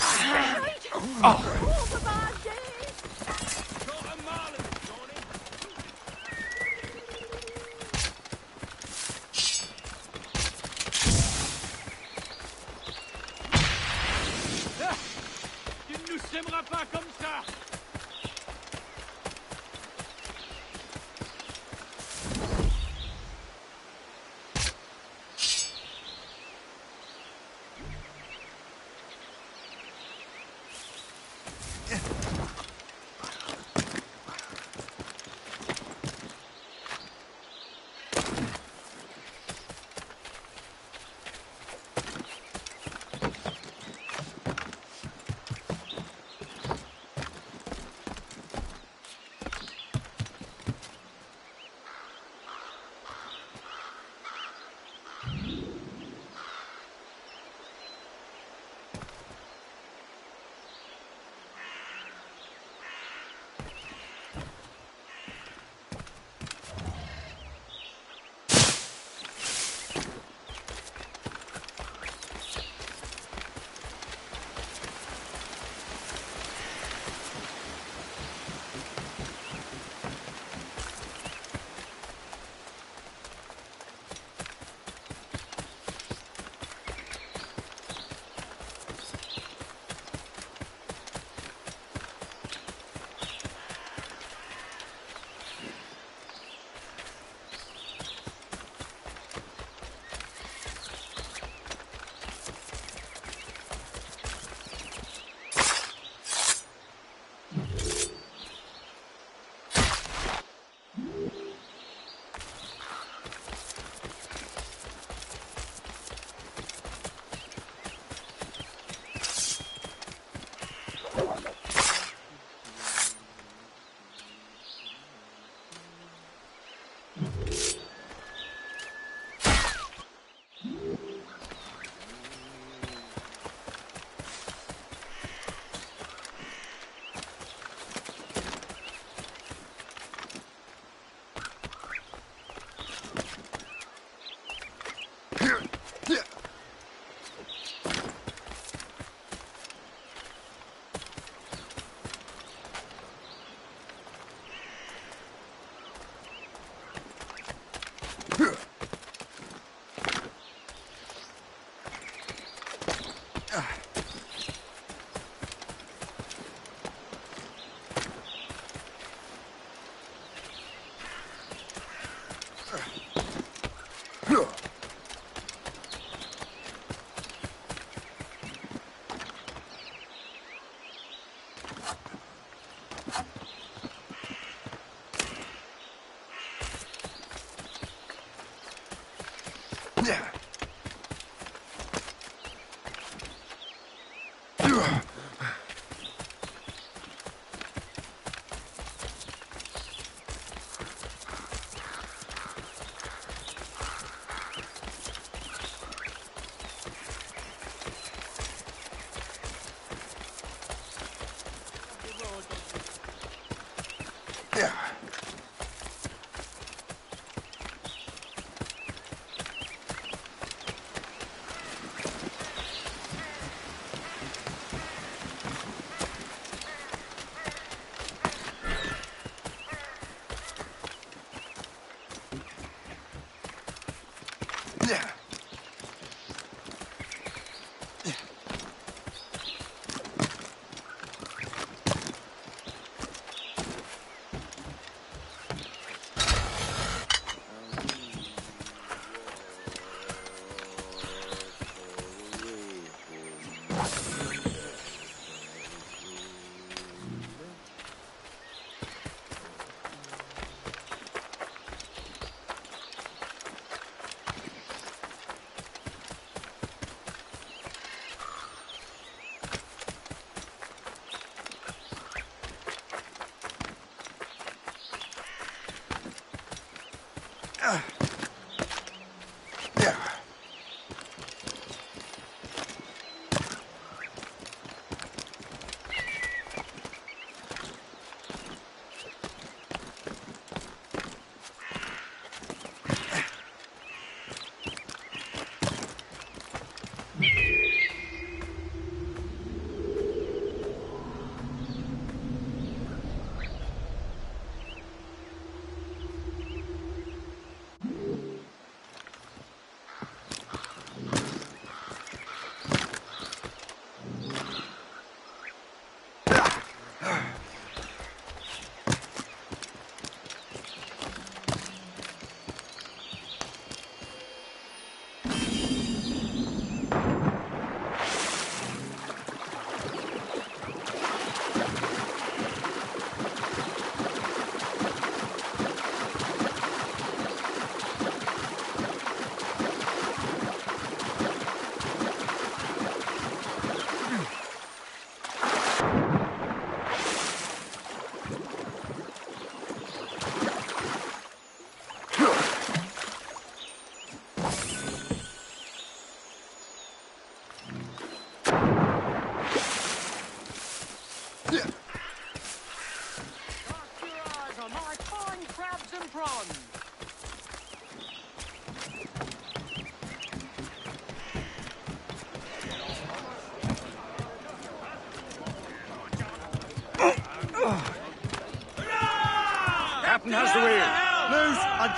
pas comme ça!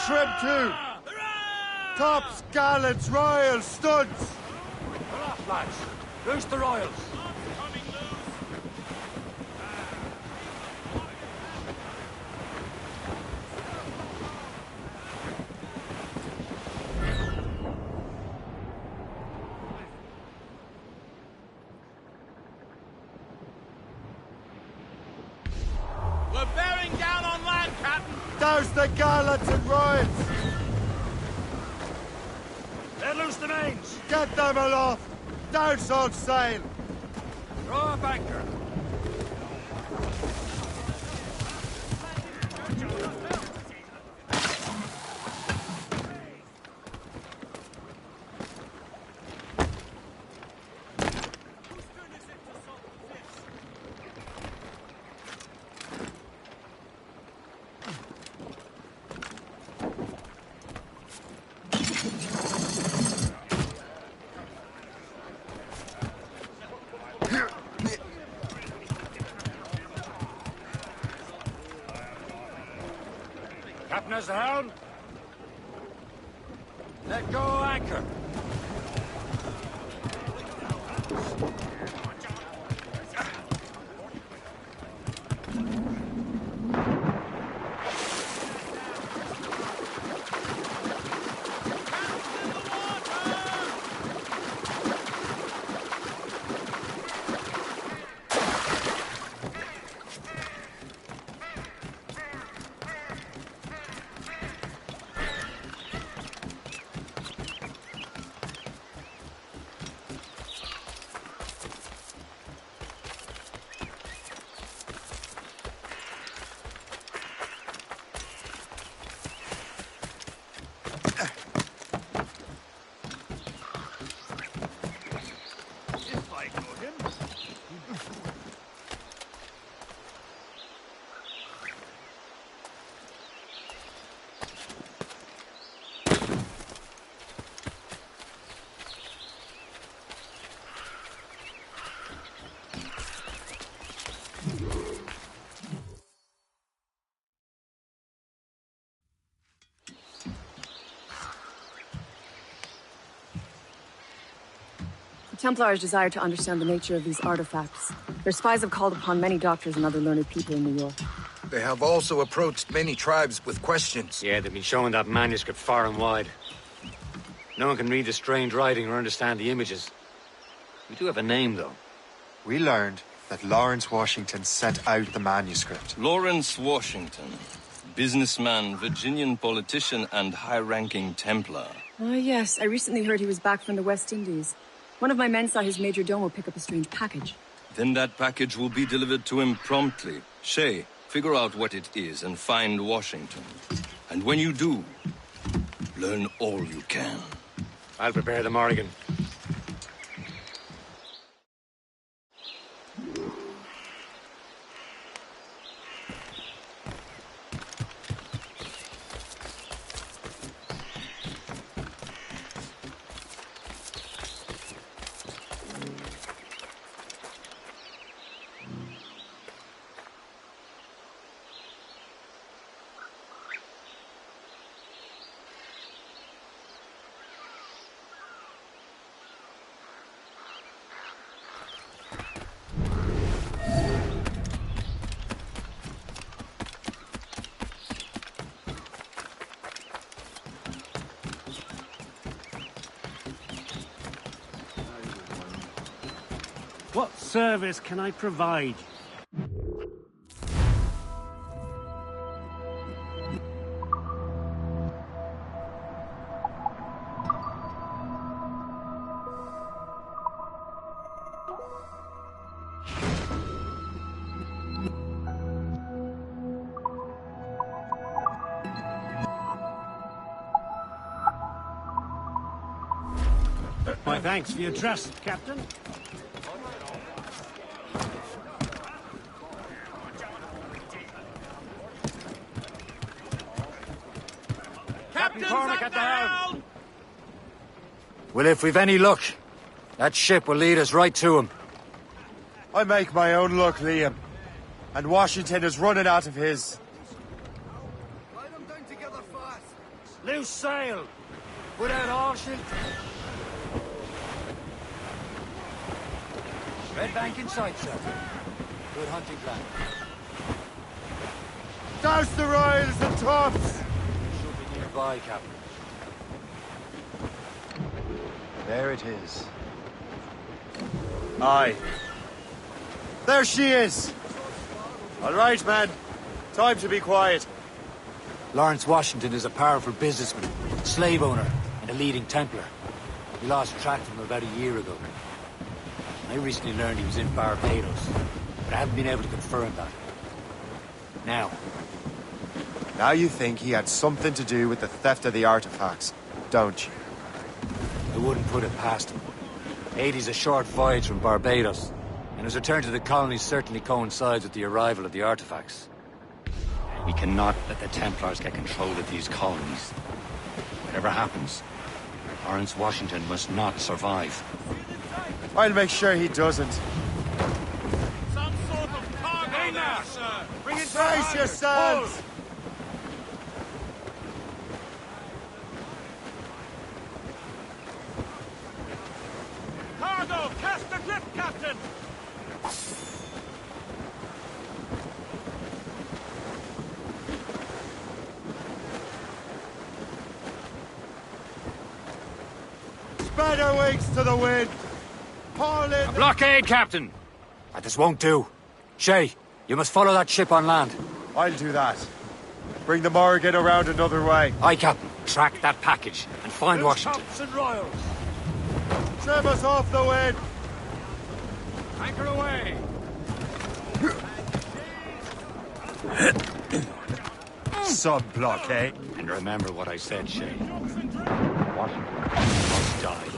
trim to! Tops, gallants, royals, studs! Pull off, lads. Loose the royals. We're bearing down on land, Captain! Douse the gallants and royals! Let loose the mains. Get them aloft! Douse all sail! Throw up anchor. Captain has the helm. Let go anchor. The Templars desire to understand the nature of these artifacts. Their spies have called upon many doctors and other learned people in New York. They have also approached many tribes with questions. Yeah, they've been showing that manuscript far and wide. No one can read the strange writing or understand the images. We do have a name, though. We learned that Lawrence Washington sent out the manuscript. Lawrence Washington. Businessman, Virginian politician, and high-ranking Templar. Ah, yes. I recently heard he was back from the West Indies. One of my men saw his major domo pick up a strange package. Then that package will be delivered to him promptly. Shay, figure out what it is and find Washington. And when you do, learn all you can. I'll prepare the Morrigan. What service can I provide? My thanks for your trust, Captain. Captain Cormac at the helm. Well, if we've any luck, that ship will lead us right to him. I make my own luck, Liam. And Washington is running out of his. Loose sail! Without all shield. Red bank in sight, sir. Good hunting ground. Douse the royals and tops! Should be nearby, Captain. There it is. Aye. There she is! All right, man. Time to be quiet. Lawrence Washington is a powerful businessman, slave owner, and a leading Templar. We lost track of him about a year ago. I recently learned he was in Barbados, but I haven't been able to confirm that. Now you think he had something to do with the theft of the artifacts, don't you? I wouldn't put it past him. Haiti's a short voyage from Barbados, and his return to the colony certainly coincides with the arrival of the artifacts. We cannot let the Templars get control of these colonies. Whatever happens, Lawrence Washington must not survive. I'll make sure he doesn't. Some sort of cargo there, sir. Bring it Brace yourselves! Cargo! Cast the grip, Captain! Spanner wings to the wind! Haul in A blockade, Captain! This won't do. Shay, you must follow that ship on land. I'll do that. Bring the Morrigan around another way. Aye, Captain. Track that package and find Washington. Tops and royals! Trim us off the wind! Anchor away! Sub-blockade. And remember what I said, Shay. Washington must die.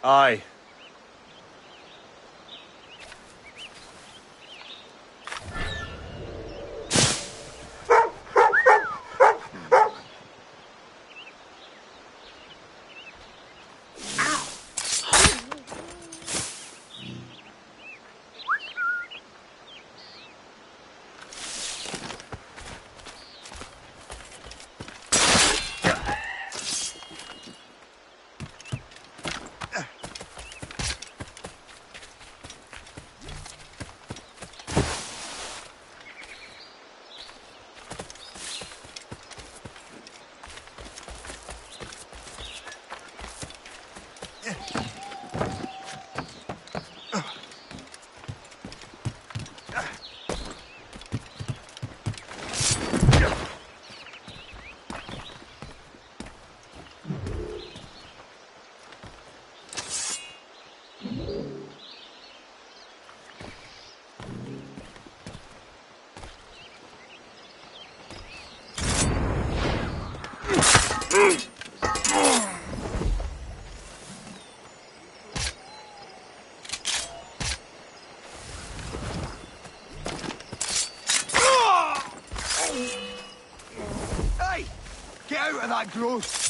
Aye. Hey! Get out of that growth!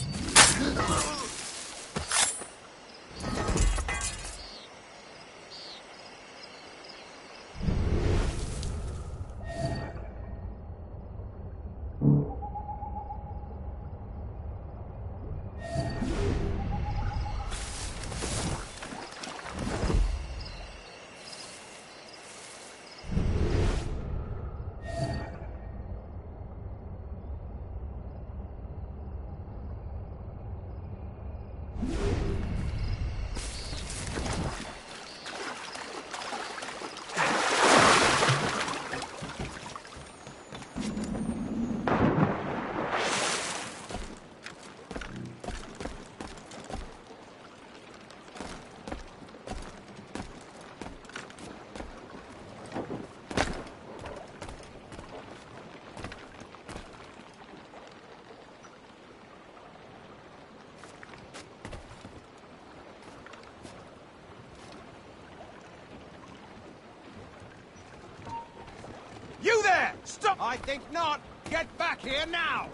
Stop! I think not. Get back here now!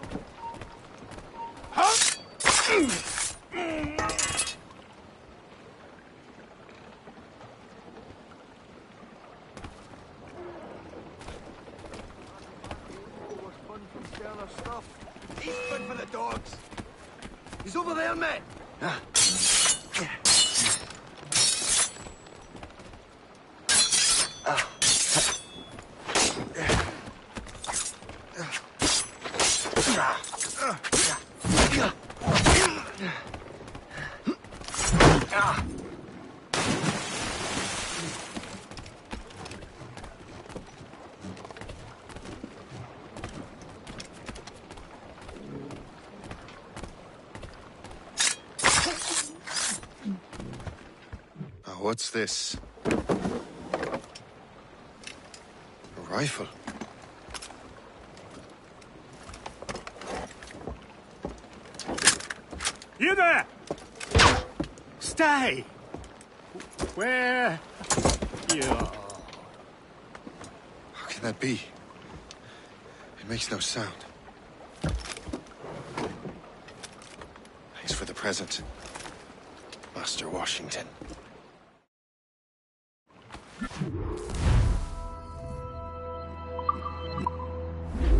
He's good for the dogs. He's over there, man. What's this? A rifle? You there! Stay! Where you are? How can that be? It makes no sound. Thanks for the present, Master Washington.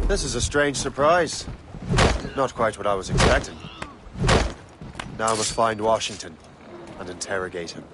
This is a strange surprise. Not quite what I was expecting. Now I must find Washington and interrogate him.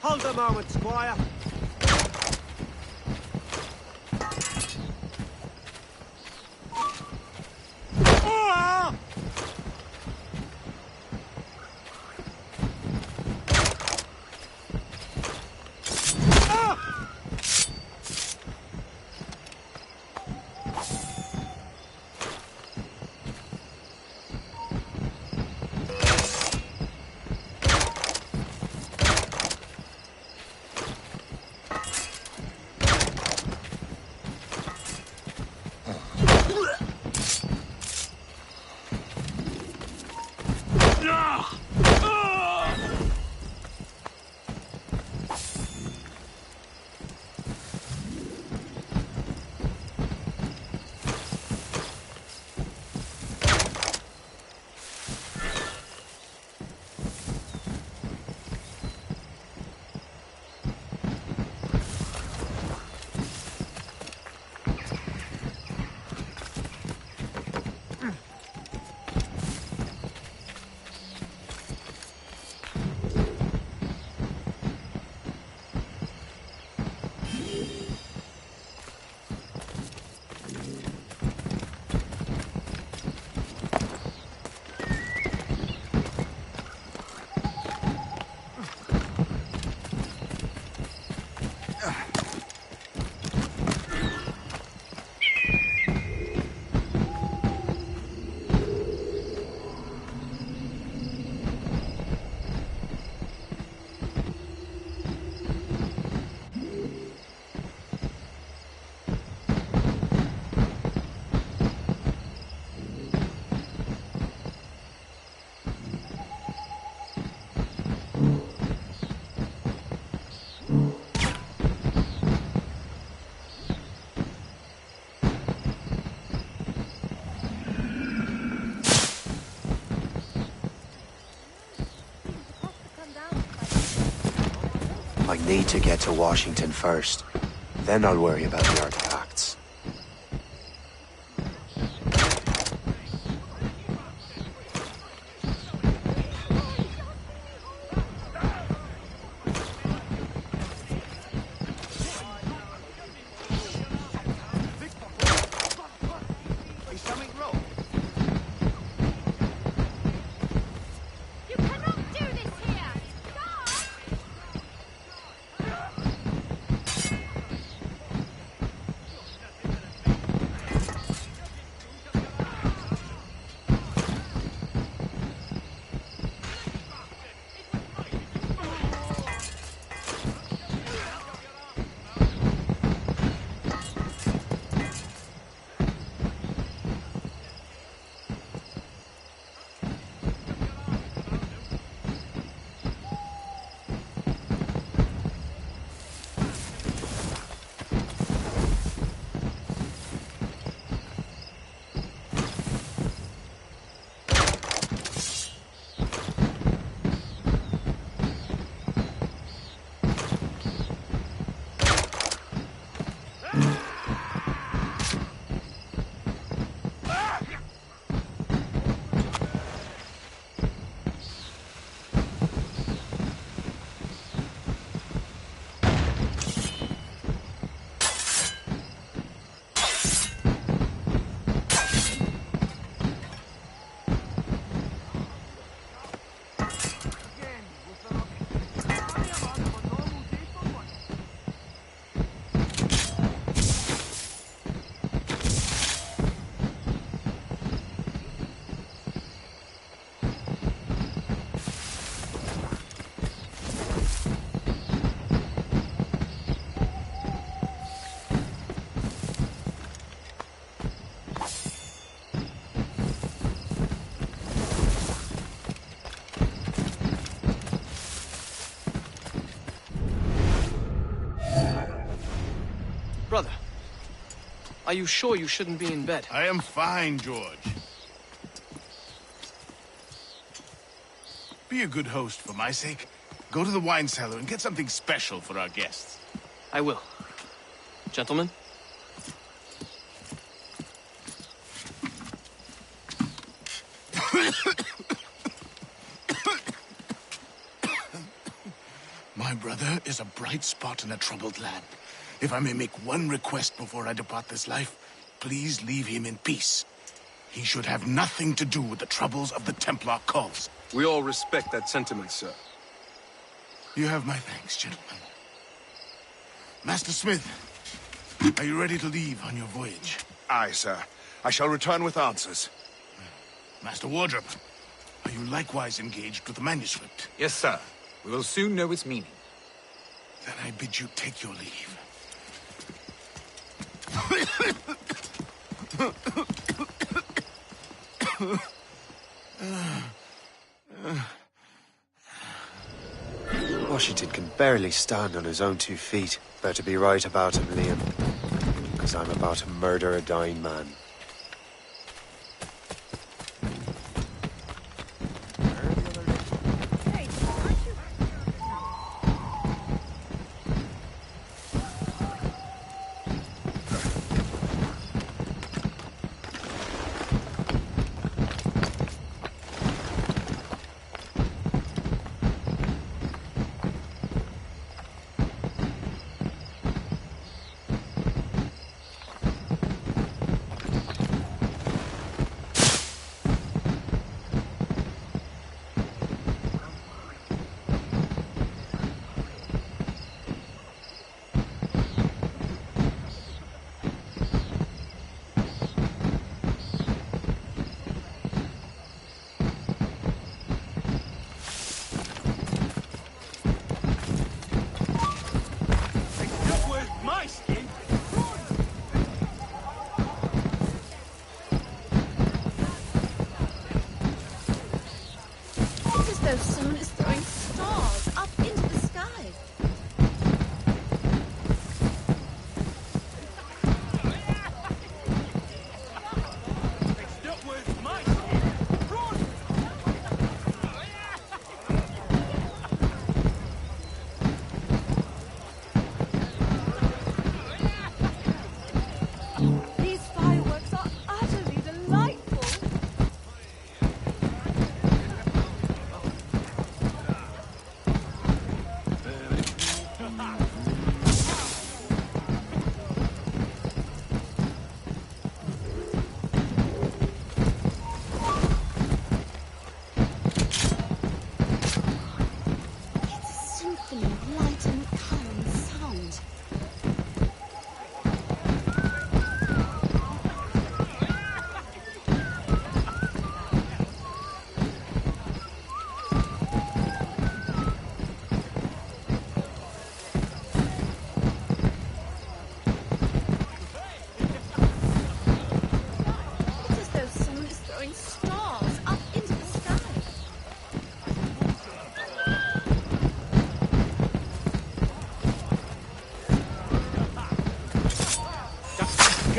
Hold a moment, Squire. I need to get to Washington first. Then I'll worry about the artifacts. Is something wrong? Are you sure you shouldn't be in bed? I am fine, George. Be a good host for my sake. Go to the wine cellar and get something special for our guests. I will. Gentlemen? My brother is a bright spot in a troubled land. If I may make one request before I depart this life, please leave him in peace. He should have nothing to do with the troubles of the Templar cause. We all respect that sentiment, sir. You have my thanks, gentlemen. Master Smith, are you ready to leave on your voyage? Aye, sir. I shall return with answers. Master Wardrop, are you likewise engaged with the manuscript? Yes, sir. We will soon know its meaning. Then I bid you take your leave. Washington can barely stand on his own 2 feet. Better be right about him, Liam. Because I'm about to murder a dying man. Someone is throwing stars up into the sky. These fireworks are utterly delightful.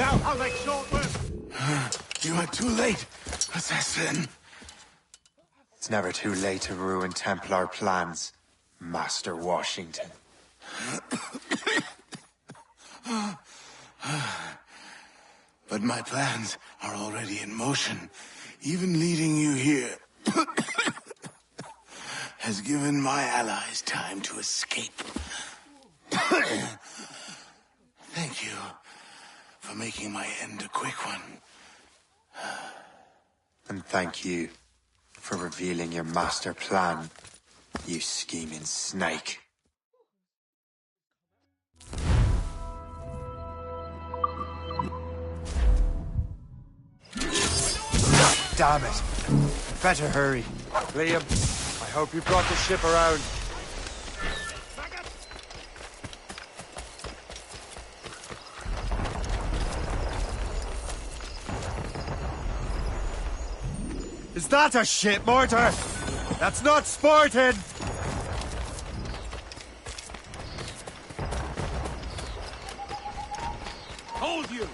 I'll make short work. You are too late, assassin. It's never too late to ruin Templar plans, Master Washington. But my plans are already in motion. Even leading you here has given my allies time to escape. Thank you for making my end a quick one. And thank you for revealing your master plan, you scheming snake. Damn it. Better hurry. Liam, I hope you brought the ship around. Is that a ship mortar? That's not sporting! Hold you!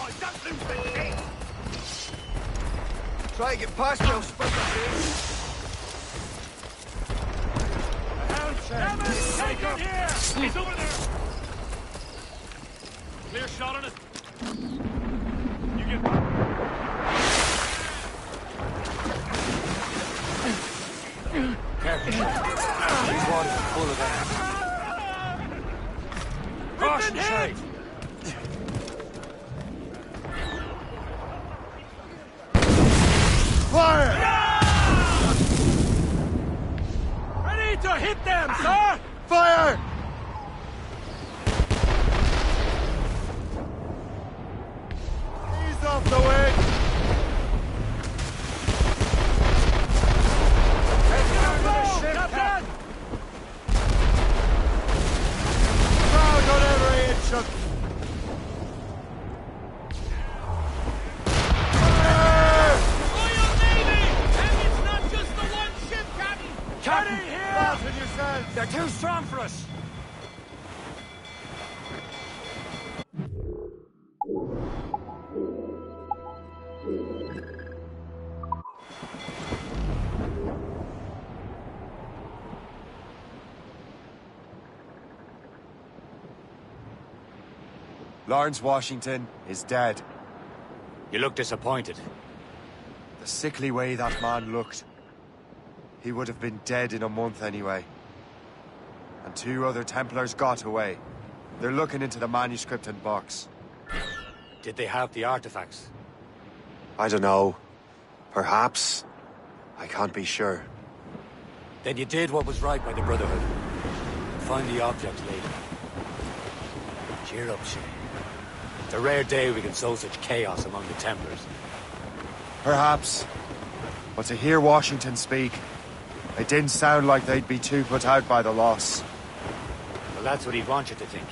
boy! Don't lose the key! Try and get past me, I'll split the Damn it! Take it here! He's over there! Clear shot on it. You get back. Careful. These waters are full of ants. Caution, Shay! Fire! Ready to hit them, sir! Fire! Ease off the way! Captain! Crowd on every inch of... Royal Navy! And it's not just the one ship, Captain! Captain! Fasten yourselves! They're too strong for us! Lawrence Washington is dead. You look disappointed. The sickly way that man looked. He would have been dead in a month anyway. And 2 other Templars got away. They're looking into the manuscript and box. Did they have the artifacts? I don't know. Perhaps. I can't be sure. Then you did what was right by the Brotherhood. Find the object later. Cheer up, Shay. It's a rare day we can sow such chaos among the Templars. Perhaps. But to hear Washington speak, it didn't sound like they'd be too put out by the loss. Well, that's what he'd want you to think.